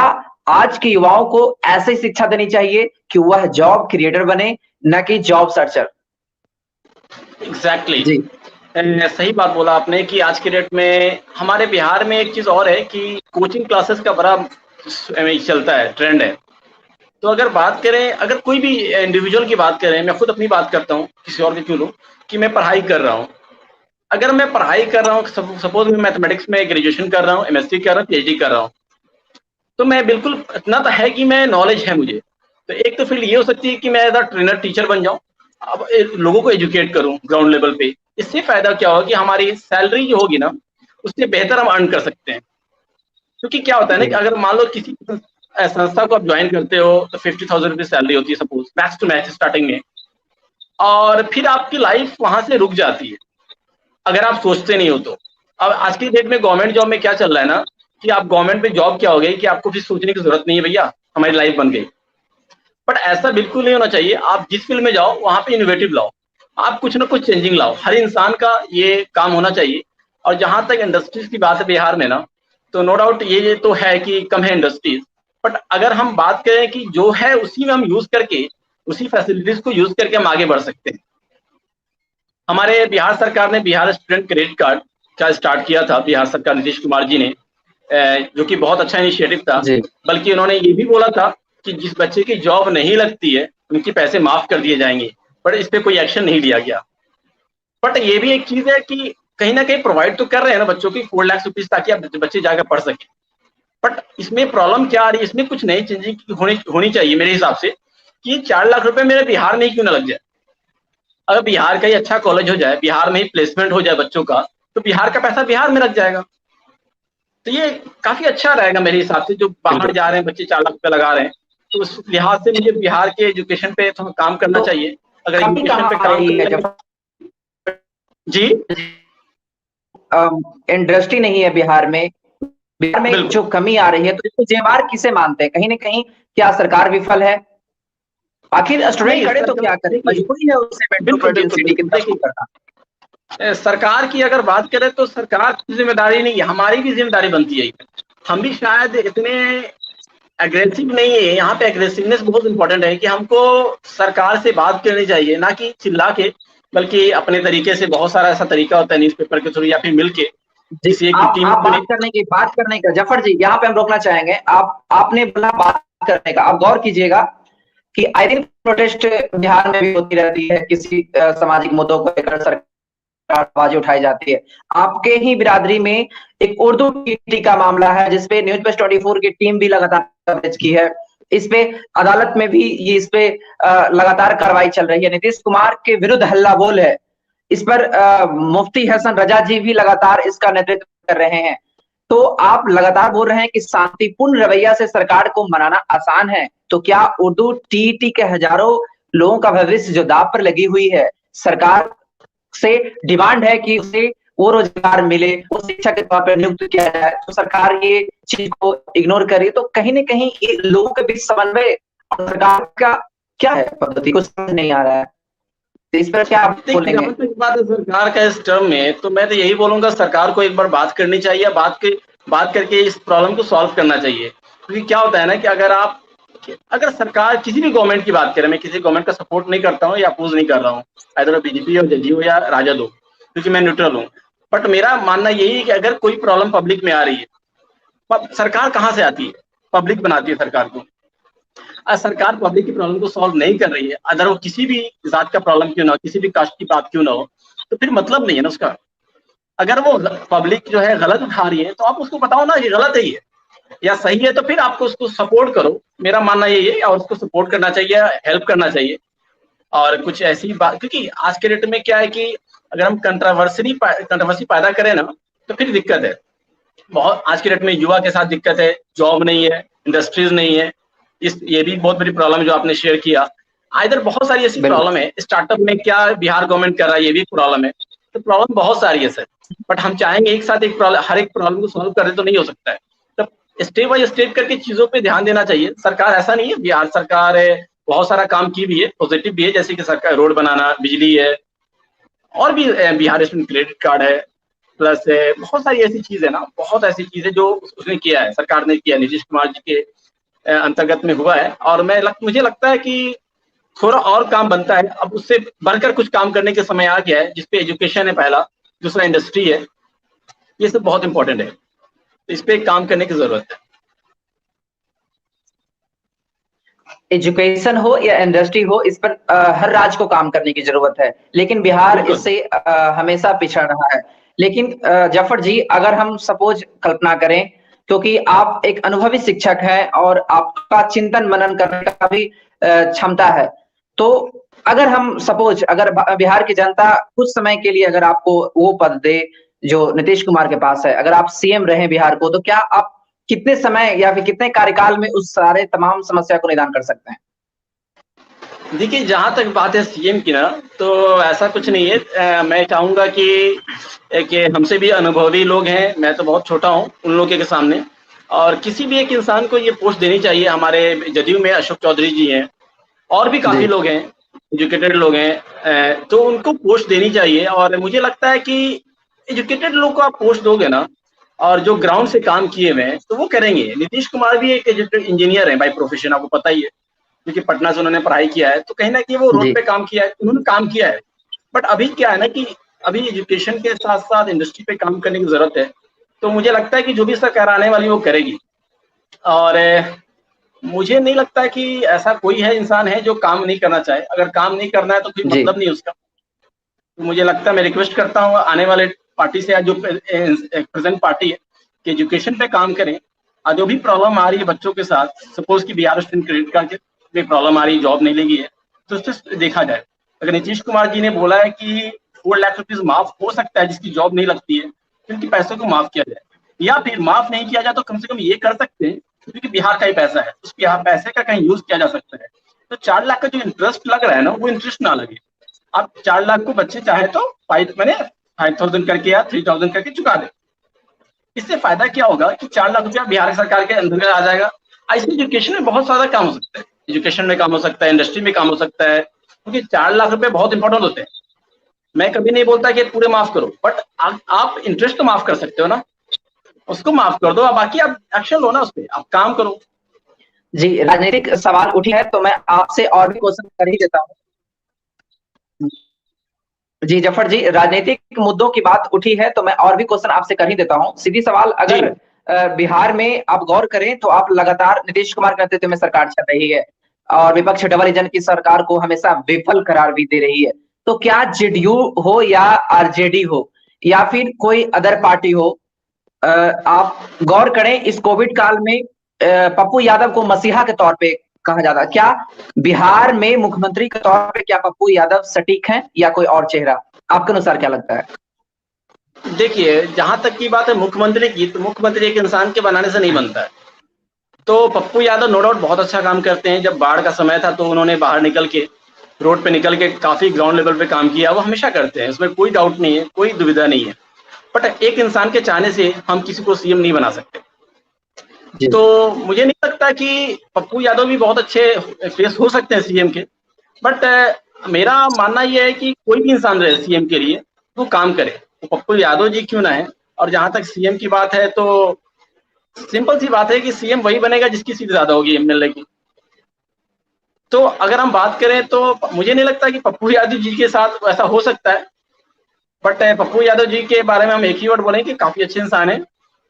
आज के युवाओं को ऐसी शिक्षा देनी चाहिए कि वह जॉब क्रिएटर बने, न कि जॉब सर्चर? एग्जैक्टली जी, सही बात बोला आपने कि आज के डेट में हमारे बिहार में एक चीज और है कि कोचिंग क्लासेस का बड़ा चलता है, ट्रेंड है। तो अगर बात करें, अगर कोई भी इंडिविजुअल की बात करें, मैं खुद अपनी बात करता हूँ, किसी और की क्यों लूं, कि मैं पढ़ाई कर रहा हूँ। अगर मैं पढ़ाई कर रहा हूँ, सपोज मैं मैथमेटिक्स में ग्रेजुएशन कर रहा हूँ, एमएससी कर रहा हूँ, पीएचडी कर रहा हूँ, तो मैं बिल्कुल इतना तो है कि मैं नॉलेज है मुझे। तो एक तो फील्ड ये हो सकती है कि मैं एज अ ट्रेनर टीचर बन जाऊँ, अब लोगों को एजुकेट करूँ ग्राउंड लेवल पे। इससे फायदा क्या होगा कि हमारी सैलरी जो होगी ना, उससे बेहतर हम अर्न कर सकते हैं। क्योंकि क्या होता है ना कि अगर मान लो किसी संस्था को आप ज्वाइन करते हो तो 50,000 रुपीज सैलरी होती है suppose, max to max starting में, और फिर आपकी लाइफ वहां से रुक जाती है अगर आप सोचते नहीं हो तो। अब आज की डेट में गवर्नमेंट जॉब में क्या चल रहा है ना कि आप गवर्नमेंट में जॉब क्या हो गई कि आपको फिर सोचने की जरूरत नहीं है, भैया हमारी लाइफ बन गई। बट ऐसा बिल्कुल नहीं होना चाहिए। आप जिस फील्ड में जाओ वहां पे इनोवेटिव लाओ, आप कुछ ना कुछ चेंजिंग लाओ, हर इंसान का ये काम होना चाहिए। और जहां तक इंडस्ट्रीज की बात है बिहार में ना, तो नो डाउट ये तो है कि कम है इंडस्ट्रीज, बट अगर हम बात करें कि जो है उसी में हम यूज करके, उसी फैसिलिटीज को यूज करके हम आगे बढ़ सकते हैं। हमारे बिहार सरकार ने बिहार स्टूडेंट क्रेडिट कार्ड का स्टार्ट किया था, बिहार सरकार नीतीश कुमार जी ने, जो कि बहुत अच्छा इनिशिएटिव था। बल्कि उन्होंने ये भी बोला था कि जिस बच्चे की जॉब नहीं लगती है उनके पैसे माफ कर दिए जाएंगे, बट इस पे कोई एक्शन नहीं लिया गया। बट ये भी एक चीज है कि कहीं ना कहीं प्रोवाइड तो कर रहे हैं ना बच्चों की 4 लाख रुपीज ताकि आप बच्चे जाकर पढ़ सके। बट इसमें प्रॉब्लम क्या आ रही है, इसमें कुछ नई चेंजिंग होनी चाहिए मेरे हिसाब से कि 4 लाख रुपए मेरे बिहार में ही क्यों ना लग जाए। अगर बिहार का ही अच्छा कॉलेज हो जाए, बिहार में ही प्लेसमेंट हो जाए बच्चों का, तो बिहार का पैसा बिहार में लग जाएगा। तो ये काफी अच्छा रहेगा मेरे हिसाब से। जो बाहर जा रहे हैं बच्चे 4 लाख रुपए लगा रहे हैं, तो उस लिहाज से मुझे बिहार के एजुकेशन पे थोड़ा काम करना चाहिए। अगर एजुकेशन पे काम जी, इंडस्ट्री नहीं है बिहार में, बिहार में जो कमी आ रही है, तो इसको जिम्मेवार किसे मानते हैं? कहीं ना कहीं क्या सरकार विफल है? आखिर स्टूडेंट करे तो क्या करे, मजबूरी है उसे मेट्रोपॉलिटन सिटी की तरफ करना। सरकार की अगर बात करें तो सरकार की जिम्मेदारी नहीं है, हमारी भी जिम्मेदारी बनती है। हम भी शायद इतने एग्रेसिव नहीं है, यहाँ पे एग्रेसिवनेस बहुत इंपॉर्टेंट है कि हमको सरकार से बात करनी चाहिए, ना कि चिल्ला के, बल्कि अपने तरीके से। बहुत सारा ऐसा तरीका होता है न्यूज़पेपर के थ्रू या फिर मिलके किसी एक टीम आप बात करने का जफर जी, यहाँ पे हम रोकना चाहेंगे। आपने बोला बात करने का, आप गौर कीजिएगा कि आई दिन प्रोटेस्ट बिहार में भी होती रहती है, किसी सामाजिक मुद्दों को लेकर सरकार आवाज उठाई जाती है। आपके ही बिरादरी में एक उर्दू टीटी का मामला है जिसपे न्यूज प्लस 24 की टीम भी लगातार कवरेज की है। इस पे अदालत में भी ये इस पे लगातार कार्रवाई चल रही है। नीतीश कुमार के विरुद्ध हल्ला बोल है। इस पर मुफ्ती हसन रजा जी भी लगातार इसका नेतृत्व कर रहे हैं। तो आप लगातार बोल रहे हैं कि शांतिपूर्ण रवैया से सरकार को मनाना आसान है, तो क्या उर्दू टीटी के हजारों लोगों का भविष्य जो दांव पर लगी हुई है, सरकार से डिमांड है कि उसे वो रोजगार मिले, वो शिक्षा के तौर पर नियुक्त किया जाए, तो सरकार ये चीज को इग्नोर करे, तो कहीं ना कहीं ये लोगों के बीच समन्वय और सरकार का क्या है पद्धति को समझ नहीं आ रहा है। तो इस पर क्या आप बोलेंगे? बात है सरकार का इस टर्म में, तो मैं तो यही बोलूंगा सरकार को एक बार बात करनी चाहिए, बात करके इस प्रॉब्लम को सॉल्व करना चाहिए। क्योंकि क्या होता है ना कि अगर आप अगर सरकार किसी भी गवर्नमेंट की बात करें, मैं किसी गवर्नमेंट का सपोर्ट नहीं करता हूँ या अपोज नहीं कर रहा हूँ, इधर बीजेपी हो, जेडीयू या राजद हो, क्योंकि मैं न्यूट्रल हूँ। बट मेरा मानना यही है कि अगर कोई प्रॉब्लम पब्लिक में आ रही है, सरकार कहाँ से आती है? पब्लिक बनाती है सरकार को। सरकार पब्लिक की प्रॉब्लम को सॉल्व नहीं कर रही है, अगर वो किसी भी जात का प्रॉब्लम क्यों ना हो, किसी भी कास्ट की बात क्यों ना हो, तो फिर मतलब नहीं है ना उसका। अगर वो पब्लिक जो है गलत उठा रही है, तो आप उसको बताओ ना ये गलत है ये या सही है, तो फिर आपको उसको सपोर्ट करो। मेरा मानना यही है, और उसको सपोर्ट करना चाहिए, हेल्प करना चाहिए। और कुछ ऐसी बात, क्योंकि आज के डेट में क्या है कि अगर हम कंट्रोवर्सी पैदा करें ना, तो फिर दिक्कत है बहुत। आज के डेट में युवा के साथ दिक्कत है, जॉब नहीं है, इंडस्ट्रीज नहीं है। ये भी बहुत बड़ी प्रॉब्लम है जो आपने शेयर किया। इधर बहुत सारी ऐसी प्रॉब्लम है। स्टार्टअप में क्या बिहार गवर्नमेंट कर रहा है, ये भी प्रॉब्लम है। तो प्रॉब्लम बहुत सारी है सर, बट हम चाहेंगे एक साथ हर एक प्रॉब्लम को सॉल्व करें तो नहीं हो सकता है। तो स्टेप बाय स्टेप करके चीजों पे ध्यान देना चाहिए। सरकार ऐसा नहीं है, बिहार सरकार है बहुत सारा काम की भी है, पॉजिटिव भी है, जैसे कि सरकार रोड बनाना, बिजली है, और भी बिहार स्टूडेंट क्रेडिट कार्ड है, प्लस बहुत सारी ऐसी चीज है ना, बहुत ऐसी चीजें जो उसने किया है, सरकार ने किया, नीतीश कुमार जी के अंतर्गत में हुआ है। और मुझे लगता है कि थोड़ा और काम बनता है, अब उससे बढ़कर कुछ काम करने के समय आ गया है, जिसपे एजुकेशन है पहला, दूसरा इंडस्ट्री है, ये सब बहुत इंपॉर्टेंट है, तो इस पे काम करने की जरूरत है। एजुकेशन हो या इंडस्ट्री हो, इस पर हर राज्य को काम करने की जरूरत है, लेकिन बिहार इससे हमेशा पिछड़ रहा है। लेकिन जफर जी, अगर हम सपोज कल्पना करें, क्योंकि आप एक अनुभवी शिक्षक हैं और आपका चिंतन मनन करने का भी क्षमता है, तो अगर हम सपोज, अगर बिहार की जनता कुछ समय के लिए अगर आपको वो पद दे जो नीतीश कुमार के पास है, अगर आप सीएम रहे बिहार को, तो क्या आप कितने समय या फिर कितने कार्यकाल में उस सारे तमाम समस्या को निदान कर सकते हैं? देखिए, जहां तक बात है सीएम की ना, तो ऐसा कुछ नहीं है। मैं चाहूंगा कि हमसे भी अनुभवी लोग हैं, मैं तो बहुत छोटा हूं उन लोगों के सामने, और किसी भी एक इंसान को ये पोस्ट देनी चाहिए। हमारे जदयू में अशोक चौधरी जी हैं, और भी काफी लोग हैं, एजुकेटेड लोग हैं, तो उनको पोस्ट देनी चाहिए। और मुझे लगता है कि एजुकेटेड लोग को आप पोस्ट दोगे ना, और जो ग्राउंड से काम किए हुए हैं, तो वो करेंगे। नीतीश कुमार भी एक इंजीनियर है बाय प्रोफेशन, आपको पता ही है, क्योंकि पटना से उन्होंने पढ़ाई किया है, तो कहीं ना कहीं वो रोड पे काम किया है, उन्होंने काम किया है। बट अभी क्या है ना कि अभी एजुकेशन के साथ साथ इंडस्ट्री पे काम करने की जरूरत है। तो मुझे लगता है कि जो भी सरकार आने वाली वो करेगी। और मुझे नहीं लगता कि ऐसा कोई है इंसान है जो काम नहीं करना चाहे। अगर काम नहीं करना है तो कोई मतलब नहीं उसका। तो मुझे लगता है, मैं रिक्वेस्ट करता हूँ आने वाले पार्टी से, जो प्रेजेंट पार्टी है, कि एजुकेशन पे काम करें। और जो भी प्रॉब्लम आ रही है बच्चों के साथ, सपोज कि बिहार स्टूडेंट क्रेडिट कार्ड में प्रॉब्लम आ रही है, जॉब नहीं लगी है, तो उससे देखा जाए। अगर नीतीश कुमार जी ने बोला है कि 4 लाख रुपीज माफ हो सकता है जिसकी जॉब नहीं लगती है, तो उनके पैसों को माफ किया जाए। या फिर माफ नहीं किया जाए तो कम से कम ये कर सकते हैं, क्योंकि बिहार का ही पैसा है, उस पैसे का कहीं यूज किया जा सकता है। तो 4 लाख का जो इंटरेस्ट लग रहा है ना, वो इंटरेस्ट ना लगे। आप 4 लाख को बच्चे चाहे तो 5,000 करके या 3,000 करके चुका दे। इससे फायदा क्या होगा कि 4 लाख रुपया बिहार सरकार के अंदर आ जाएगा। ऐसे एजुकेशन में बहुत सारा काम हो सकता है, एजुकेशन में काम हो सकता है, इंडस्ट्री में काम हो सकता है, क्योंकि 4 लाख रुपए बहुत इंपॉर्टेंट होते हैं। मैं कभी नहीं बोलता कि पूरे माफ करो, बट आप इंटरेस्ट तो माफ कर सकते हो ना, उसको माफ कर दो, बाकी आप एक्शन लो ना, उस पर आप काम करो। जी, राजनीतिक सवाल उठी है तो मैं आपसे और भी क्वेश्चन कर ही देता हूँ। जी जफर जी, राजनीतिक मुद्दों की बात उठी है तो मैं और भी क्वेश्चन आपसे कर ही देता हूँ। सीधी सवाल, अगर बिहार में आप गौर करें तो आप लगातार नीतीश कुमार के नेतृत्व में सरकार चल रही है और विपक्ष डबल इंजन की सरकार को हमेशा विफल करार भी दे रही है। तो क्या जेडीयू हो या आरजेडी हो या फिर कोई अदर पार्टी हो, आप गौर करें, इस कोविड काल में पप्पू यादव को मसीहा के तौर पे कहा जाता है। क्या बिहार में मुख्यमंत्री के तौर पे क्या पप्पू यादव सटीक हैं या कोई और चेहरा? आपके अनुसार क्या लगता है? देखिए, जहां तक की बात है मुख्यमंत्री की, तो मुख्यमंत्री एक इंसान के बनाने से नहीं बनता है। तो पप्पू यादव नो डाउट बहुत अच्छा काम करते हैं। जब बाढ़ का समय था तो उन्होंने बाहर निकल के, रोड पे निकल के काफी ग्राउंड लेवल पे काम किया, वो हमेशा करते हैं, उसमें कोई डाउट नहीं है, कोई दुविधा नहीं है। बट एक इंसान के चाहने से हम किसी को सीएम नहीं बना सकते। तो मुझे नहीं लगता कि पप्पू यादव भी बहुत अच्छे फेस हो सकते हैं सीएम के। बट मेरा मानना यह है कि कोई भी इंसान रहे सीएम के लिए वो काम करे, तो पप्पू यादव जी क्यों ना है। और जहां तक सीएम की बात है, तो सिंपल सी बात है कि सीएम वही बनेगा जिसकी सीट ज्यादा होगी एमएलए की। तो अगर हम बात करें तो मुझे नहीं लगता कि पप्पू यादव जी के साथ ऐसा हो सकता है, बट पप्पू यादव जी के बारे में हम एक ही वर्ड बोलें कि काफी अच्छे इंसान है,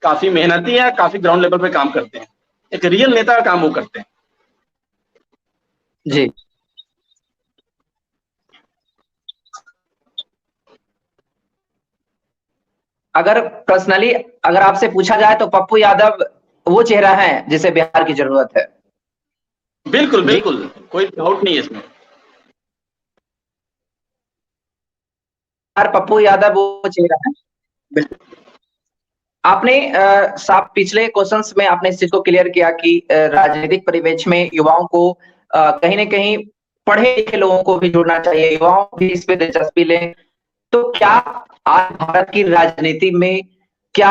काफी मेहनती है, काफी ग्राउंड लेवल पे काम करते हैं, एक रियल नेता का काम वो करते हैं। जी, अगर पर्सनली अगर आपसे पूछा जाए तो पप्पू यादव वो चेहरा है जिसे बिहार की जरूरत है। बिल्कुल बिल्कुल, कोई डाउट नहीं है इसमें। पप्पू यादव वो चेहरा है। आपने साहब पिछले क्वेश्चंस में आपने इस चीज को क्लियर किया कि राजनीतिक परिवेश में युवाओं को कहीं न कहीं पढ़े लिखे लोगों को भी जुड़ना चाहिए, युवाओं भी इस पे दिलचस्पी लें। तो क्या आज भारत की राजनीति में क्या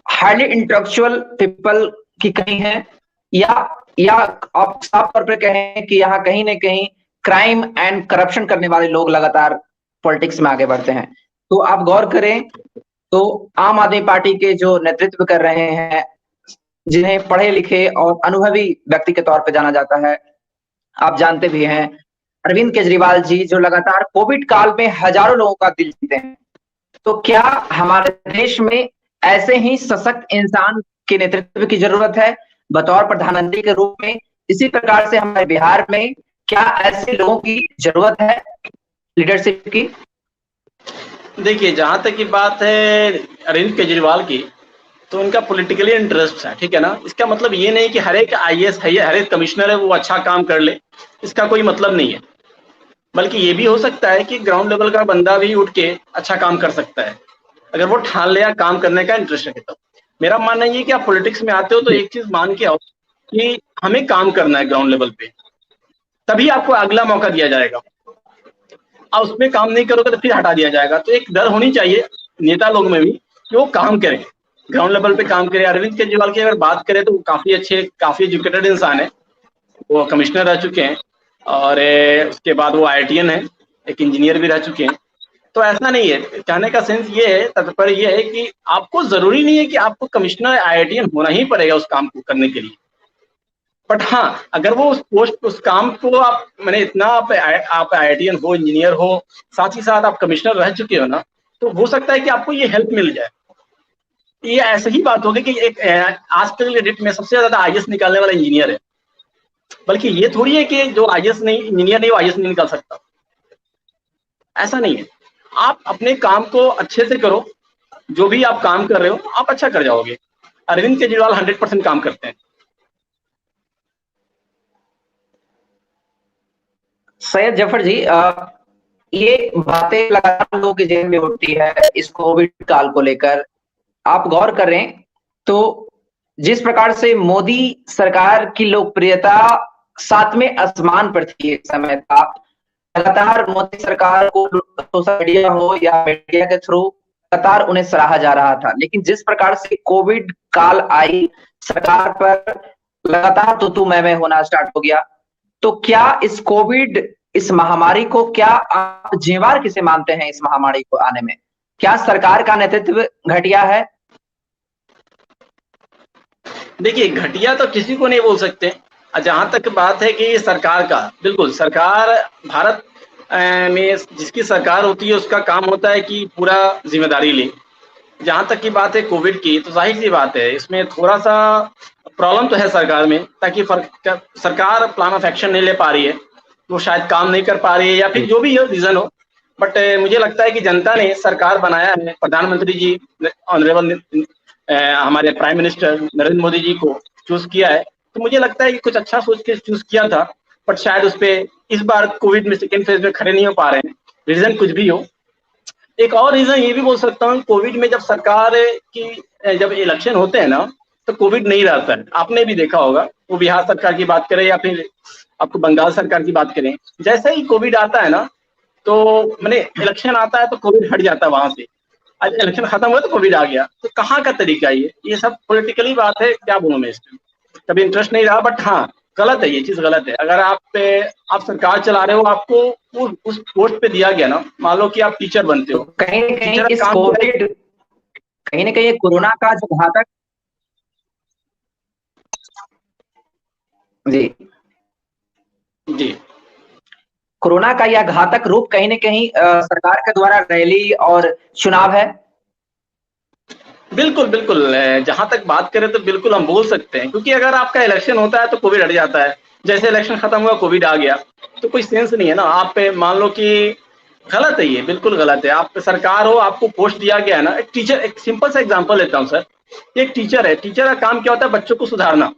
हाईली इंटेलेक्चुअल पीपल की कमी है, या आप साफ तौर पे कहें कि यहाँ कहीं न कहीं क्राइम एंड करप्शन करने वाले लोग लगातार पॉलिटिक्स में आगे बढ़ते हैं? तो आप गौर करें तो आम आदमी पार्टी के जो नेतृत्व कर रहे हैं, जिन्हें पढ़े लिखे और अनुभवी व्यक्ति के तौर पे जाना जाता है, आप जानते भी हैं अरविंद केजरीवाल जी जो लगातार कोविड काल में हजारों लोगों का दिल जीते हैं। तो क्या हमारे देश में ऐसे ही सशक्त इंसान के नेतृत्व की जरूरत है बतौर प्रधानमंत्री के रूप में? इसी प्रकार से हमारे बिहार में क्या ऐसे लोगों की जरूरत है लीडरशिप की? देखिए, जहां तक की बात है अरविंद केजरीवाल की, तो उनका पॉलिटिकली इंटरेस्ट है, ठीक है ना। इसका मतलब ये नहीं कि हर एक आईएएस है या हर एक कमिश्नर है वो अच्छा काम कर ले, इसका कोई मतलब नहीं है। बल्कि ये भी हो सकता है कि ग्राउंड लेवल का बंदा भी उठ के अच्छा काम कर सकता है, अगर वो ठान ले या काम करने का इंटरेस्ट रखे तो। मेरा मानना ये है कि आप पॉलिटिक्स में आते हो तो एक चीज मान के आओ कि हमें काम करना है ग्राउंड लेवल पे, तभी आपको अगला मौका दिया जाएगा। आप उसमें काम नहीं करोगे तो फिर हटा दिया जाएगा। तो एक डर होनी चाहिए नेता लोग में भी कि वो काम करें, ग्राउंड लेवल पे काम करें। अरविंद केजरीवाल की अगर बात करें तो वो काफी अच्छे, काफी एजुकेटेड इंसान है, वो कमिश्नर रह चुके हैं, और उसके बाद वो आईआईटीएन है, एक इंजीनियर भी रह चुके हैं। तो ऐसा नहीं है, कहने का सेंस ये है, तात्पर्य ये है कि आपको जरूरी नहीं है कि आपको कमिश्नर आईआईटीएन होना ही पड़ेगा उस काम को करने के लिए। बट हाँ, अगर वो उस पोस्ट, उस काम को आप, मैंने इतना आप आईआईटीएन हो, इंजीनियर हो, साथ ही साथ आप कमिश्नर रह चुके हो ना, तो हो सकता है कि आपको ये हेल्प मिल जाए। ये ऐसे ही बात होगी कि एक आज के डेट में सबसे ज्यादा आईएएस निकालने वाला इंजीनियर है, बल्कि ये थोड़ी है कि जो आईएएस नहीं, इंजीनियर नहीं, वो आईएएस नहीं निकाल सकता, ऐसा नहीं है। आप अपने काम को अच्छे से करो, जो भी आप काम कर रहे हो आप अच्छा कर जाओगे। अरविंद केजरीवाल 100% काम करते हैं। सैयद जफर जी, ये बातें लगातार लोगों के जेब में उठती है इस कोविड काल को लेकर। आप गौर करें तो जिस प्रकार से मोदी सरकार की लोकप्रियता 7वें आसमान पर थी एक समय था, लगातार मोदी सरकार को सोशल मीडिया हो या मीडिया के थ्रू लगातार उन्हें सराहा जा रहा था। लेकिन जिस प्रकार से कोविड काल आई, सरकार पर लगातार तू मैं होना स्टार्ट हो गया। तो क्या इस महामारी को क्या आप जिम्मेवार किसे मानते हैं इस महामारी को आने में? क्या सरकार का नेतृत्व घटिया है? देखिए, घटिया तो किसी को नहीं बोल सकते। जहां तक बात है कि सरकार का, बिल्कुल सरकार, भारत में जिसकी सरकार होती है उसका काम होता है कि पूरा जिम्मेदारी ले। जहां तक की बात है कोविड की, तो जाहिर सी बात है इसमें थोड़ा सा प्रॉब्लम तो है सरकार में, ताकि सरकार प्लान ऑफ एक्शन नहीं ले पा रही है, वो शायद काम नहीं कर पा रही है या फिर जो भी रीजन हो। बट मुझे लगता है कि जनता ने सरकार बनाया है, प्रधानमंत्री जी ऑनरेबल हमारे प्राइम मिनिस्टर नरेंद्र मोदी जी को चूज किया है, तो मुझे लगता है कि कुछ अच्छा सोच के चूज किया था। बट शायद उस पर इस बार कोविड में सेकेंड फेज में खड़े नहीं हो पा रहे हैं, रीजन कुछ भी हो। एक और रीजन ये भी बोल सकता हूँ, कोविड में जब सरकार की जब इलेक्शन होते हैं ना, तो कोविड नहीं रहता है। आपने भी देखा होगा, वो बिहार सरकार की बात करें या फिर आपको बंगाल सरकार की बात करें, जैसे ही कोविड आता है ना, तो मैंने इलेक्शन आता है तो कोविड हट जाता है वहां से। आज इलेक्शन खत्म हुआ तो कोविड आ गया, तो कहाँ का तरीका ये सब पॉलिटिकली बात है, क्या बोलूं मैं इसमें। कभी इंटरेस्ट नहीं रहा, बट हाँ, गलत है, ये चीज गलत है। अगर आप सरकार चला रहे हो, आपको उस पोस्ट पे दिया गया ना, मान लो कि आप टीचर बनते हो, तो कहीं न कहीं इस कोविड, कहीं न कहीं कोरोना का जो घातक, जी जी। कोरोना का यह घातक रूप कहीं न कहीं सरकार के द्वारा रैली और चुनाव है? बिल्कुल, बिल्कुल। जहाँ तक बात करें तो बिल्कुल हम बोल सकते हैं, क्योंकि अगर आपका इलेक्शन होता है तो कोविड हट जाता है। जैसे इलेक्शन खत्म हुआ कोविड आ गया, तो कोई सेंस नहीं है ना। आप मान लो कि गलत है ये, बिल्कुल गलत है। आप सरकार हो, आपको पोस्ट दिया गया है ना। एक टीचर, एक सिंपल सा एग्जांपल लेता हूँ सर। एक टीचर है, टीचर का काम क्या होता है? बच्चों को सुधारना।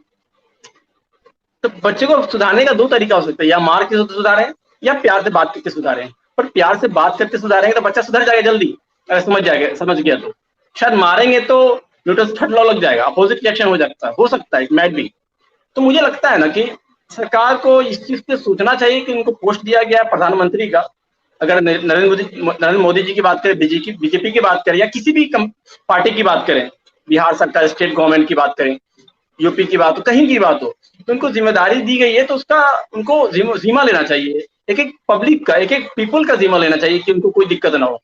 तो बच्चे को सुधारने का 2 तरीका हो सकता है, या मार के सुधारें या प्यार से बात करके सुधारें। पर प्यार से बात करके सुधारेंगे तो बच्चा सुधर जाएगा जल्दी, अगर समझ गया तो। शायद मारेंगे तो न्यूटन थर्ड लॉ लग जाएगा, अपोजिट रिएक्शन हो सकता है, इट मैट बी। तो मुझे लगता है ना कि सरकार को इस चीज पे सोचना चाहिए कि उनको पोस्ट दिया गया है प्रधानमंत्री का। अगर नरेंद्र मोदी जी की बात करें, बीजेपी की बात करें, या किसी भी पार्टी की बात करें, बिहार सरकार, स्टेट गवर्नमेंट की बात करें, यूपी की बात हो, कहीं की बात हो, तो उनको जिम्मेदारी दी गई है तो उसका उनको जिम्मा लेना चाहिए। एक एक पब्लिक का, एक एक पीपल का जिम्मा लेना चाहिए कि उनको कोई दिक्कत ना हो।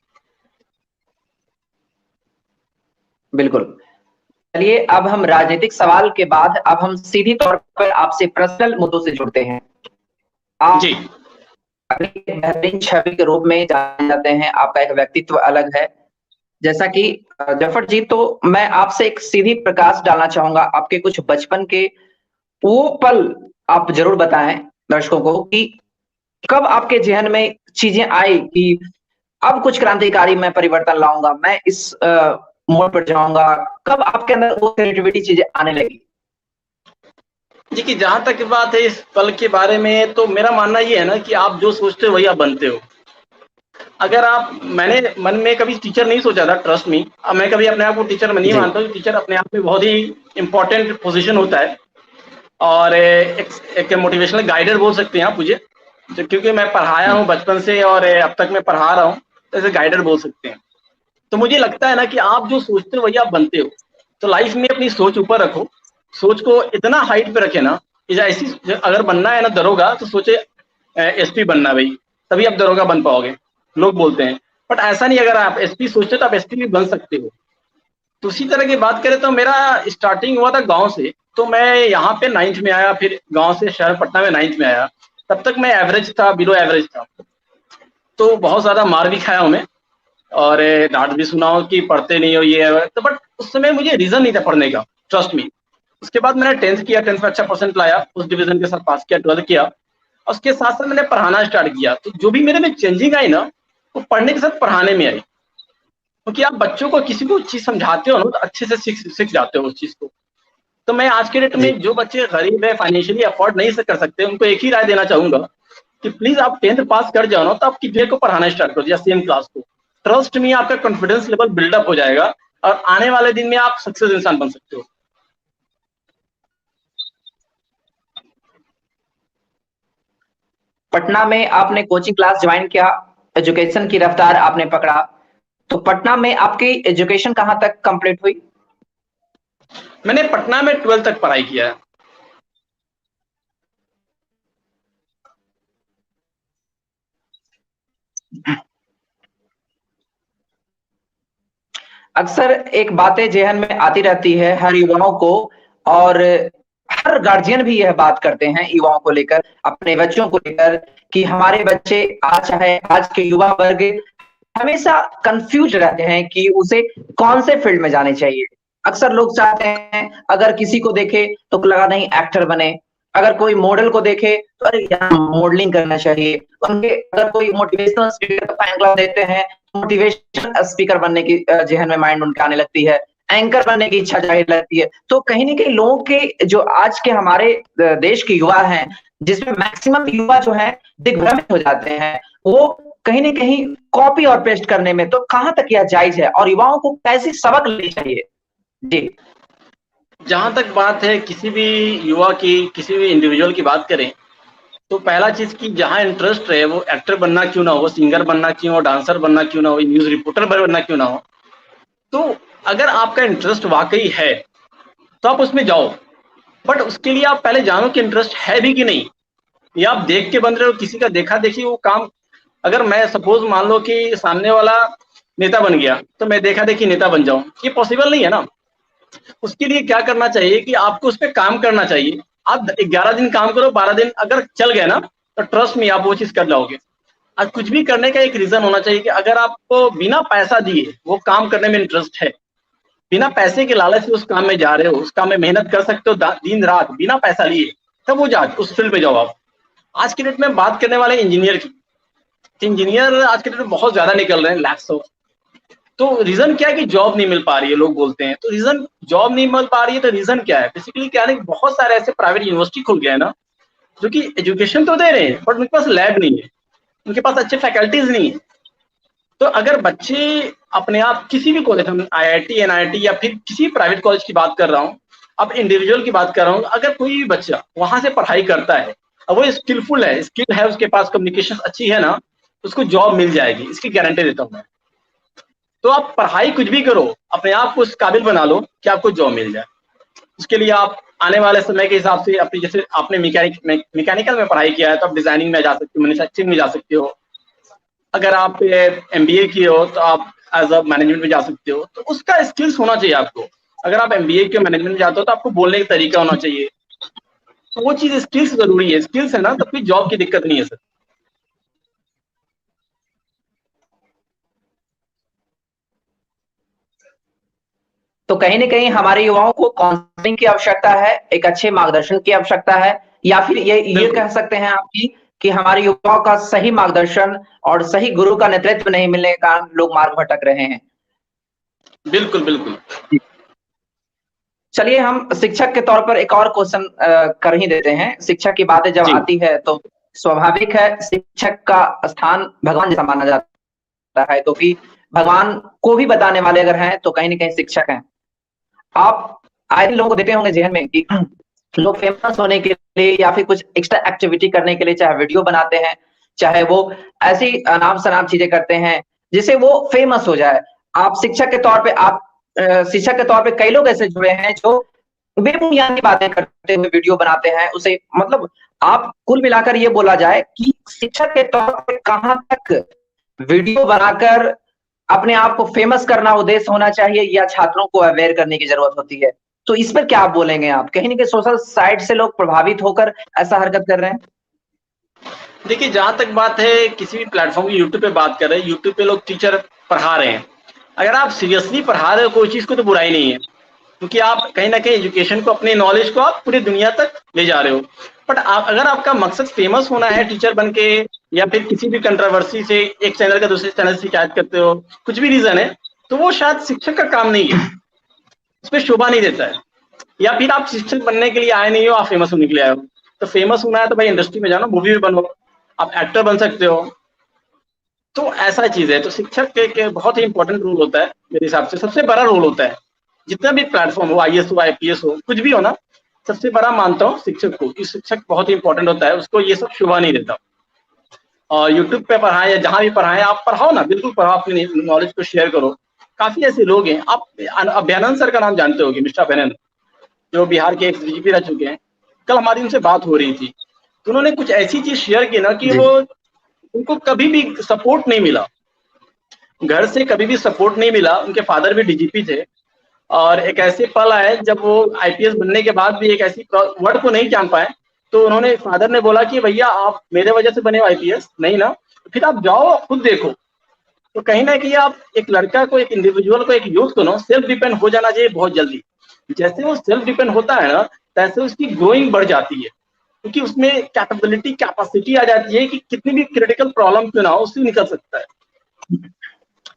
बिल्कुल। चलिए अब हम राजनीतिक सवाल के बाद अब हम सीधी तौर पर आपसे पर्सनल मुद्दों से जुड़ते हैं। आप जी। बेहतरीन छवि के रूप में जाने जाते हैं, आपका एक व्यक्तित्व अलग है। जैसा कि जफर जी, तो मैं आपसे एक सीधी प्रकाश डालना चाहूँगा, आपके कुछ बचपन के वो पल आप ज़रूर बताएँ दर्शकों को कि कब आपके ज़हन में चीज़ें आई कि अब कुछ क्रांतिकारी मैं परिवर्तन लाऊँगा, मैं इस मोड़ पर जाऊँगा, कब आपके अंदर वो क्रिएटिविटी चीज़ें आने लगी? देखिए, जहाँ तक बात है इस पल के बारे में, तो मेरा मानना ये है ना कि आप जो सोचते हो वही आप बनते हो। अगर आप मैंने मन में कभी टीचर नहीं सोचा था, ट्रस्ट मी। अब मैं कभी अपने आप को टीचर में नहीं जी। मानता हूँ। टीचर अपने आप में बहुत ही इंपॉर्टेंट पोजीशन होता है, और एक मोटिवेशनल गाइडर बोल सकते हैं आप मुझे, तो क्योंकि मैं पढ़ाया हूँ बचपन से और अब तक मैं पढ़ा रहा हूँ, तो ऐसे गाइडर बोल सकते हैं। तो मुझे लगता है ना कि आप जो सोचते हो वही आप बनते हो। तो लाइफ में अपनी सोच ऊपर रखो, सोच को इतना हाइट पे रखे ना कि ऐसी, अगर बनना है ना दरोगा, तो सोचे एसपी बनना भाई, तभी आप दरोगा बन पाओगे, लोग बोलते हैं। बट ऐसा नहीं, अगर आप एसपी सोचते तो आप एसपी भी बन सकते हो। तो उसी तरह की बात करें तो मेरा स्टार्टिंग हुआ था गांव से। तो मैं यहाँ पे 9th में आया, फिर गांव से शहर पटना में 9th में आया। तब तक मैं एवरेज था, बिलो एवरेज था। तो बहुत ज्यादा मार भी खाया हूँ मैं, और डांट भी सुना हो कि पढ़ते नहीं हो ये है। तो बट उस समय मुझे रीजन नहीं था पढ़ने का, ट्रस्ट मी। उसके बाद मैंने 10th किया, 10th में अच्छा परसेंट लाया, उस डिवीजन के साथ पास किया, 12th किया। और उसके साथ साथ मैंने पढ़ाना स्टार्ट किया। तो जो भी मेरे में चेंजिंग आई ना, वो पढ़ने के साथ पढ़ाने में आई। क्योंकि आप बच्चों को किसी को चीज समझाते हो ना, तो अच्छे से सीख जाते हो उस चीज को। तो मैं आज के डेट जी। में जो बच्चे गरीब है, फाइनेंशियली अफोर्ड नहीं कर सकते, उनको एक ही राय देना चाहूंगा कि प्लीज आप 10th पास कर जाओ ना, तो आप किसी को पढ़ाना स्टार्ट करो, या सेम क्लास को। ट्रस्ट में आपका कॉन्फिडेंस लेवल बिल्डअप हो जाएगा, और आने वाले दिन में आप सक्सेस इंसान बन सकते हो। पटना में आपने कोचिंग क्लास ज्वाइन किया, एजुकेशन की रफ्तार आपने पकड़ा, तो पटना में आपकी एजुकेशन कहाँ तक कंप्लीट हुई? मैंने पटना में 12th तक पढ़ाई किया है। अक्सर एक बातें ज़हन में आती रहती है हर युवाओं को, और हर गार्जियन भी यह बात करते हैं युवाओं को लेकर, अपने बच्चों को लेकर कि हमारे बच्चे आज के युवा वर्ग हमेशा कंफ्यूज रहते हैं कि उसे कौन से फील्ड में जाने चाहिए। अक्सर लोग चाहते हैं अगर किसी को देखे तो लगा नहीं एक्टर बने, अगर कोई मॉडल को देखे तो अरे यार मॉडलिंग करना चाहिए, उनके अगर कोई मोटिवेशनल स्पीकर का फैन क्लब देते हैं, मोटिवेशनल स्पीकर बनने की ज़हन में माइंड उनके आने लगती है, एंकर बनने की इच्छा जाहिर लगती है। तो कहीं न कहीं लोगों के जो आज के हमारे देश के युवा हैं, जिसमें मैक्सिमम युवा जो हैं दिग्भ्रमित हो जाते हैं, वो कहीं न कहीं कॉपी और पेस्ट करने में, तो कहाँ तक यह जायज़ है और युवाओं को कैसी सबक लेनी चाहिए? जी। जहां तक बात है किसी भी युवा की, किसी भी इंडिविजुअल की बात करें, तो पहला चीज की जहां इंटरेस्ट है, वो एक्टर बनना क्यों ना हो, सिंगर बनना क्यों हो, डांसर बनना क्यों ना हो, न्यूज रिपोर्टर बनना क्यों ना हो, तो अगर आपका इंटरेस्ट वाकई है तो आप उसमें जाओ। बट उसके लिए आप पहले जानो कि इंटरेस्ट है भी कि नहीं, या आप देख के बन रहे हो, किसी का देखा देखी वो काम। अगर मैं सपोज मान लो कि सामने वाला नेता बन गया, तो मैं देखा देखी नेता बन जाऊं, ये पॉसिबल नहीं है ना। उसके लिए क्या करना चाहिए कि आपको उस पर काम करना चाहिए। आप 11 दिन काम करो, 12 दिन अगर चल गए ना, तो ट्रस्ट में आप वो चीज कर जाओगे। आज कुछ भी करने का एक रीजन होना चाहिए कि अगर आपको बिना पैसा दिए वो काम करने में इंटरेस्ट है, बिना पैसे के लालच से उस काम में जा रहे हो, उस काम में मेहनत कर सकते हो दिन रात बिना पैसा लिए, तब वो जाओ, उस फील्ड में जाओ आप। आज के डेट में बात करने वाले इंजीनियर की, इंजीनियर आज के डेट में बहुत ज्यादा निकल रहे हैं, लैक्स ऑफ। तो रीजन क्या है कि जॉब नहीं मिल पा रही है, लोग बोलते हैं। तो रीजन जॉब नहीं मिल पा रही है, तो रीजन क्या है? बेसिकली क्या है, बहुत सारे ऐसे प्राइवेट यूनिवर्सिटी खुल गए हैं ना, जो कि एजुकेशन तो दे रहे हैं बट उनके पास लैब नहीं है, उनके पास अच्छे फैकल्टीज नहीं है। तो अगर बच्चे अपने आप किसी भी कॉलेज, हम IIT NIT या फिर किसी प्राइवेट कॉलेज की बात कर रहा हूँ, अब इंडिविजुअल की बात कर रहा हूँ, अगर कोई भी बच्चा वहां से पढ़ाई करता है और वो स्किलफुल है, स्किल है, उसके पास कम्युनिकेशन अच्छी है ना, उसको जॉब मिल जाएगी, इसकी गारंटी देता हूँ मैं। तो आप पढ़ाई कुछ भी करो, अपने आप को इस काबिल बना लो कि आपको जॉब मिल जाए। उसके लिए आप आने वाले समय के हिसाब से अपनी, जैसे आपने मैकेनिकल में पढ़ाई किया है तो आप डिजाइनिंग में जा सकते हो, मैन्युफैक्चरिंग में जा सकते हो। अगर आप MBA किए हो तो आप एज अ मैनेजमेंट में जा सकते हो। तो उसका स्किल्स होना चाहिए आपको। अगर आप MBA के मैनेजमेंट में जाते हो तो आपको बोलने का तरीका होना चाहिए। तो वो चीज स्किल्स जरूरी है, स्किल्स है ना तो कोई जॉब की दिक्कत नहीं है सर। तो कहीं ना कहीं हमारे युवाओं को काउंसलिंग की आवश्यकता है, एक अच्छे मार्गदर्शन की आवश्यकता है, या फिर ये कह सकते हैं आपकी कि हमारे युवाओं का सही मार्गदर्शन और सही गुरु का नेतृत्व नहीं मिलने के कारण लोग मार्ग भटक रहे हैं। बिल्कुल बिल्कुल। चलिए हम शिक्षक के तौर पर एक और क्वेश्चन कर ही देते हैं। शिक्षक की बातें जब आती है तो स्वाभाविक है शिक्षक का स्थान भगवान जैसा माना जाता है, क्योंकि भगवान को भी बताने वाले अगर हैं तो कहीं ना कहीं शिक्षक हैं। आप आए दिन लोगों को देते होंगे जहन में कि लोग फेमस होने के लिए या फिर कुछ एक्स्ट्रा एक्टिविटी करने के लिए चाहे वीडियो बनाते हैं, चाहे वो ऐसी नाम शनाम चीजें करते हैं जिससे वो फेमस हो जाए। आप शिक्षक के तौर पे शिक्षक के तौर पे कई लोग ऐसे जुड़े हैं जो बेबुनियादी बातें करते हुए वीडियो बनाते हैं। उसे मतलब आप कुल मिलाकर ये बोला जाए कि शिक्षक के तौर पे कहां तक वीडियो बनाकर अपने आप को फेमस करना उद्देश्य होना चाहिए या छात्रों को अवेयर करने की जरूरत होती है? तो इस पर क्या आप बोलेंगे? आप कहीं ना कहीं सोशल साइट से लोग प्रभावित होकर ऐसा हरकत कर रहे हैं। देखिए, जहां तक बात है किसी भी प्लेटफॉर्म की, यूट्यूब पे बात कर रहे हैं, यूट्यूब पे लोग टीचर पढ़ा रहे हैं। अगर आप सीरियसली पढ़ा रहे हो कोई चीज को तो बुराई नहीं है, क्योंकि आप कहीं ना कहीं एजुकेशन को, अपने नॉलेज को आप पूरी दुनिया तक ले जा रहे हो। बट आप, अगर आपका मकसद फेमस होना है टीचर बन के, या फिर किसी भी कंट्रोवर्सी से एक चैनल का दूसरे चैनल से शिकायत करते हो, कुछ भी रीजन है, तो वो शायद शिक्षक का काम नहीं है, उस पर शोभा नहीं देता है। या फिर आप शिक्षक बनने के लिए आए नहीं हो, आप फेमस होने के लिए आए हो। तो फेमस होना है तो भाई इंडस्ट्री में जाना, मूवी में बनो, आप एक्टर बन सकते हो। तो ऐसा चीज है। तो शिक्षक के बहुत ही इंपॉर्टेंट रोल होता है मेरे हिसाब से, सबसे बड़ा रोल होता है। जितना भी प्लेटफॉर्म हो, IAS हो, IPS हो, कुछ भी हो ना, सबसे बड़ा मानता हूँ शिक्षक को। इस शिक्षक बहुत ही इंपॉर्टेंट होता है, उसको ये सब शोभा नहीं देता। और यूट्यूब पे पढ़ाएं या जहां भी पढ़ाएं, आप पढ़ाओ ना, बिल्कुल पढ़ाओ, अपनी नॉलेज को शेयर करो। काफी ऐसे लोग हैं, आप अभ्यानंद सर का नाम जानते होंगे, मिस्टर अभ्यानंद, जो बिहार के एक्स DGP रह चुके हैं। कल हमारी उनसे बात हो रही थी, तो उन्होंने कुछ ऐसी चीज शेयर की ना कि वो, उनको कभी भी सपोर्ट नहीं मिला, घर से कभी भी सपोर्ट नहीं मिला। उनके फादर भी DGP थे, और एक ऐसे पल आए जब वो IPS बनने के बाद भी एक ऐसी वर्ड को नहीं जान पाए, तो उन्होंने, फादर ने बोला कि भैया आप मेरे वजह से बने हो IPS नहीं ना, फिर आप जाओ खुद देखो। तो कहीं ना कहीं आप एक लड़का को, एक इंडिविजुअल को, एक यूथ को ना सेल्फ डिपेंड हो जाना चाहिए बहुत जल्दी। जैसे वो सेल्फ डिपेंड होता है ना, तैसे उसकी ग्रोइंग बढ़ जाती है, क्योंकि उसमें कैपेसिटी आ जाती है कि कितनी भी क्रिटिकल प्रॉब्लम क्यों ना हो, उससे निकल सकता है।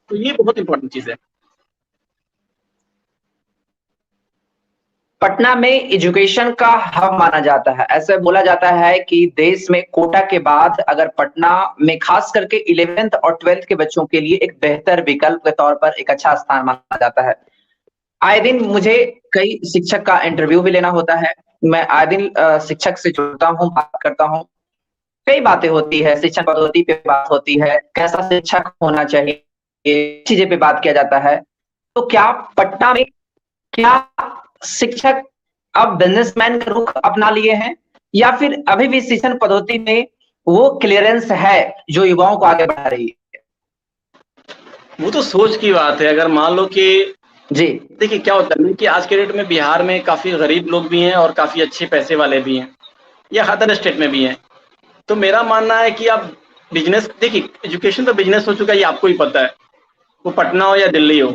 तो ये बहुत इंपॉर्टेंट चीज है। पटना में एजुकेशन का हब माना जाता है। ऐसे बोला जाता है कि देश में कोटा के बाद अगर पटना में खास करके 11th और 12th के बच्चों के लिए एक बेहतर विकल्प के तौर पर एक अच्छा स्थान माना जाता है। आए दिन मुझे कई शिक्षक का इंटरव्यू भी लेना होता है। मैं आए दिन शिक्षक से जुड़ता हूँ, बात करता हूँ। कई बातें होती है, शिक्षक पद्धति पे बात होती है, कैसा शिक्षक होना चाहिए, चीजें पे बात किया जाता है। तो क्या पटना में, क्या शिक्षक अब बिजनेसमैन का रुख अपना लिए हैं, या फिर अभी भी शिक्षण पद्धति में वो क्लियरेंस है जो युवाओं को आगे बढ़ा रही है? वो तो सोच की बात है। अगर मान लो कि, जी देखिए क्या होता है कि आज के डेट में बिहार में काफी गरीब लोग भी हैं और काफी अच्छे पैसे वाले भी हैं, या अदर स्टेट में भी हैं। तो मेरा मानना है कि आप बिजनेस, देखिए एजुकेशन तो बिजनेस हो चुका है, ये आपको ही पता है, वो पटना हो या दिल्ली हो।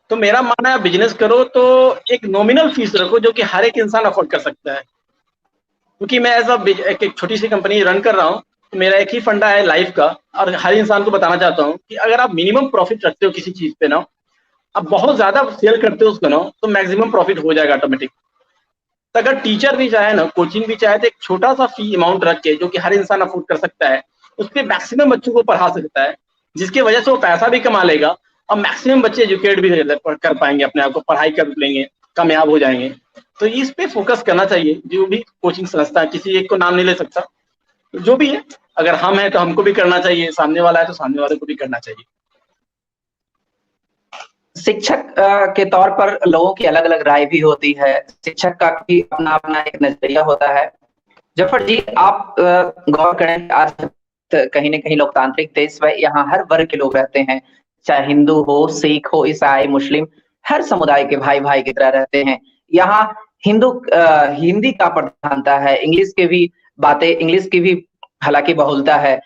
तो मेरा मानना है बिजनेस करो तो एक नॉमिनल फीस रखो जो कि हर एक इंसान अफोर्ड कर सकता है। क्योंकि मैं एज एक छोटी सी कंपनी रन कर रहा हूँ, तो मेरा एक ही फंडा है लाइफ का, और हर इंसान को बताना चाहता हूँ कि अगर आप मिनिमम प्रॉफिट रखते हो किसी चीज पे ना, आप बहुत ज्यादा सेल करते हो उसको ना, तो मैक्सिमम प्रॉफिट हो जाएगा ऑटोमेटिक। तो अगर टीचर भी चाहे ना, कोचिंग भी चाहे, तो एक छोटा सा फी अमाउंट रख के जो कि हर इंसान अफोर्ड कर सकता है, उस पर मैक्सिमम बच्चों को पढ़ा सकता है, जिसकी वजह से वो पैसा भी कमा लेगा और मैक्सिमम बच्चे एजुकेट भी कर पाएंगे, अपने आप को पढ़ाई कर लेंगे, कामयाब हो जाएंगे। तो इस पे फोकस करना चाहिए जो भी कोचिंग संस्था है, किसी एक को नाम नहीं ले सकता, तो जो भी है, अगर हम हैं तो हमको भी करना चाहिए, सामने वाला है तो सामने वाले को भी करना चाहिए। शिक्षक के तौर पर लोगों की अलग अलग राय भी होती है, शिक्षक का भी अपना अपना एक नजरिया होता है। जफर जी, आप गौर करें, आज कहीं न कहीं लोकतांत्रिक देश में यहाँ हर वर्ग के लोग रहते हैं, चाहे हिंदू हो, सिख हो, ईसाई, मुस्लिम, हर समुदाय के भाई भाई की तरह रहते हैं। यहाँ हिंदी का प्रधानता है, इंग्लिश की भी हालांकि बहुलता है।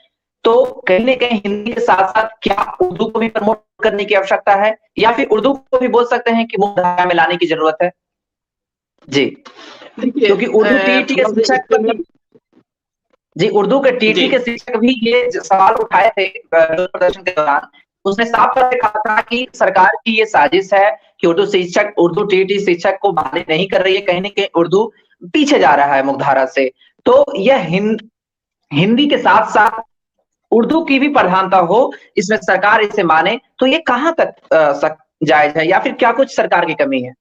तो कहीं न कहीं हिंदी के साथ-साथ क्या उर्दू को भी प्रमोट करने की आवश्यकता है, या फिर उर्दू को भी बोल सकते हैं कि मुख्यधारा में लाने की जरूरत है? जी, क्योंकि उर्दू टीईटी के शिक्षक जी, उर्दू के टीटी के शिक्षक भी ये सवाल उठाए थे प्रदर्शन के दौरान। उसने साफ तौर पे कहा था कि सरकार की ये साजिश है कि उर्दू टीटी शिक्षक को बहाली नहीं कर रही है, कहीं न कहीं उर्दू पीछे जा रहा है मुख्यधारा से। तो यह हिंदी के साथ-साथ उर्दू की भी प्रधानता हो, इसमें सरकार इसे माने, तो ये कहाँ तक जायज़ है, या फिर क्या कुछ सरकार की कमी है?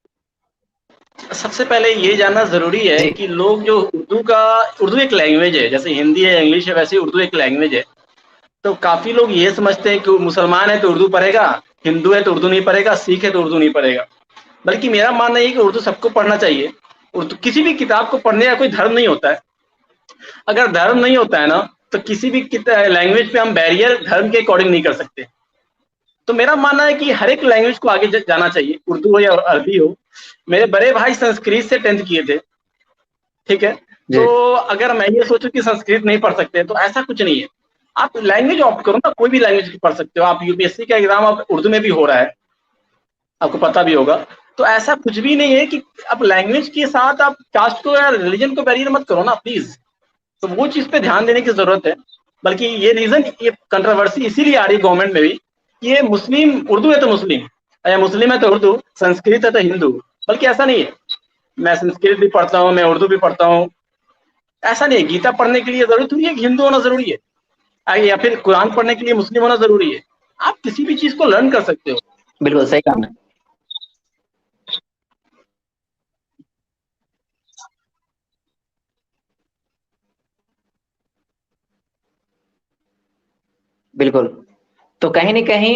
सबसे पहले ये जानना ज़रूरी है कि लोग जो उर्दू एक लैंग्वेज है, जैसे हिंदी है, इंग्लिश है, वैसे उर्दू एक लैंग्वेज है। तो काफ़ी लोग ये समझते हैं कि मुसलमान है तो उर्दू पढ़ेगा, हिंदू है तो उर्दू नहीं पढ़ेगा, सिख है तो उर्दू नहीं पढ़ेगा। बल्कि मेरा मानना ये है कि उर्दू सबको पढ़ना चाहिए। उर्दू किसी भी किताब को पढ़ने का कोई धर्म नहीं होता है। अगर धर्म नहीं होता है ना, तो किसी भी लैंग्वेज पे हम बैरियर धर्म के अकॉर्डिंग नहीं कर सकते। तो मेरा मानना है कि हर एक लैंग्वेज को आगे जाना चाहिए, उर्दू हो या अरबी हो। मेरे बड़े भाई संस्कृत से 10th किए थे, ठीक है। तो अगर मैं ये सोचूं कि संस्कृत नहीं पढ़ सकते, तो ऐसा कुछ नहीं है। आप लैंग्वेज ऑप्ट करो ना, कोई भी लैंग्वेज पढ़ सकते हो। आप यूपीएससी का एग्जाम आप उर्दू में भी हो रहा है, आपको पता भी होगा। तो ऐसा कुछ भी नहीं है कि आप लैंग्वेज के साथ आप कास्ट को या रिलीजन को बैरियर मत करो ना प्लीज। तो वो चीज पे ध्यान देने की जरूरत है। बल्कि ये रीजन, ये कंट्रोवर्सी इसीलिए आ रही है गवर्नमेंट में भी, ये मुस्लिम उर्दू है तो मुस्लिम, या मुस्लिम है तो उर्दू, संस्कृत है तो हिंदू। बल्कि ऐसा नहीं है, मैं संस्कृत भी पढ़ता हूँ, मैं उर्दू भी पढ़ता हूँ। ऐसा नहीं है, गीता पढ़ने के लिए जरूरत नहीं है कि हिंदू होना जरूरी है, या फिर कुरान पढ़ने के लिए मुस्लिम होना जरूरी है। आप किसी भी चीज को लर्न कर सकते हो। बिल्कुल सही कहा। बिल्कुल। तो कहीं न कहीं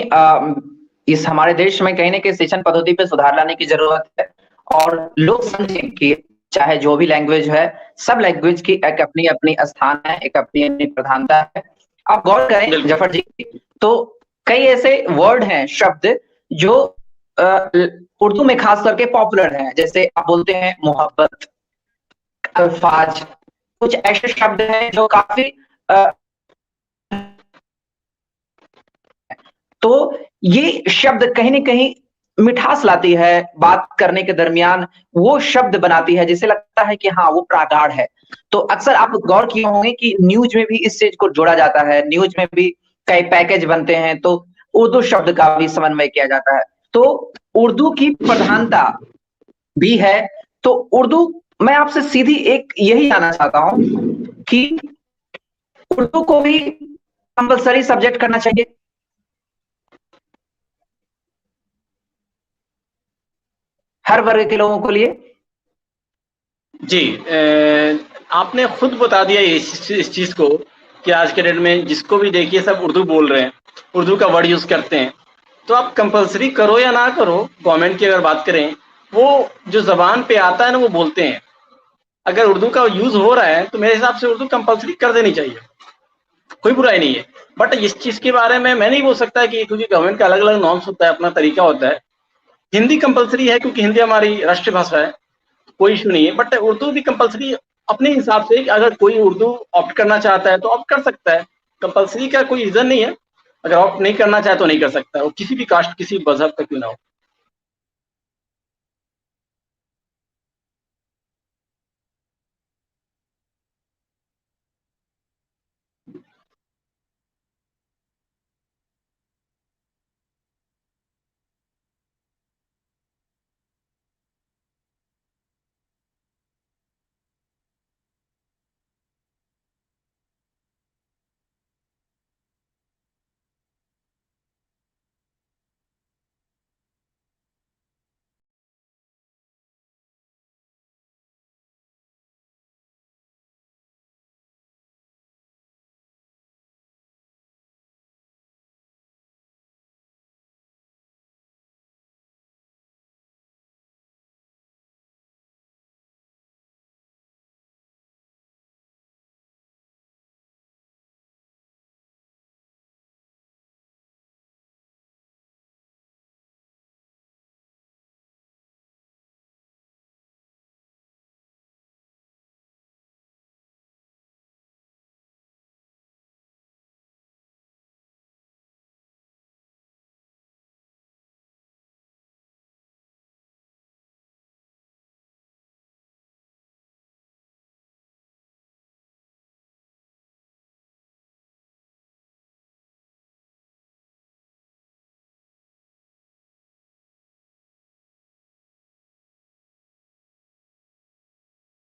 इस हमारे देश में कहीं न कहीं शिक्षण पद्धति पे सुधार लाने की ज़रूरत है, और लोग समझें कि चाहे जो भी लैंग्वेज है, सब लैंग्वेज की एक अपनी-अपनी स्थान है, एक अपनी-अपनी प्रधानता है। आप गौर करें जफर जी, तो कई ऐसे वर्ड हैं, शब्द जो उर्दू में खास करके पॉपुलर हैं। जैसे आप बोलते हैं मोहब्बत, अल्फाज, कुछ ऐसे शब्द हैं जो काफ़ी तो ये शब्द कहीं न कहीं मिठास लाती है, बात करने के दरमियान वो शब्द बनाती है जिससे लगता है कि हाँ, वो प्रागाढ़ है। तो अक्सर आप गौर किए होंगे कि न्यूज़ में भी इस चीज़ को जोड़ा जाता है, न्यूज़ में भी कई पैकेज बनते हैं, तो उर्दू शब्द का भी समन्वय किया जाता है। तो उर्दू की प्रधानता भी है, तो उर्दू, मैं आपसे सीधी एक यही जानना चाहता हूँ कि उर्दू को भी कंपल्सरी सब्जेक्ट करना चाहिए? हर वर्ग के लोगों के लिए? जी, आपने खुद बता दिया इस चीज को कि आज के डेट में जिसको भी देखिए सब उर्दू बोल रहे हैं, उर्दू का वर्ड यूज करते हैं। तो आप कंपलसरी करो या ना करो, गवर्नमेंट की अगर बात करें, वो जो जबान पे आता है ना वो बोलते हैं। अगर उर्दू का यूज हो रहा है तो मेरे हिसाब से उर्दू कंपलसरी कर देनी चाहिए, कोई बुराई नहीं है। बट इस चीज के बारे में मैं नहीं बोल सकता कि क्योंकि गवर्नमेंट का अलग अलग नॉर्म्स होता है, अपना तरीका होता है। हिंदी कंपलसरी है क्योंकि हिंदी हमारी राष्ट्रीय भाषा है, कोई इशू नहीं है। बट उर्दू भी कंपलसरी अपने हिसाब से अगर कोई उर्दू ऑप्ट करना चाहता है तो ऑप्ट कर सकता है, कंपल्सरी का कोई रीजन नहीं है। अगर ऑप्ट नहीं करना चाहे तो नहीं कर सकता है, वो किसी भी कास्ट किसी मजहब का क्यों ना हो।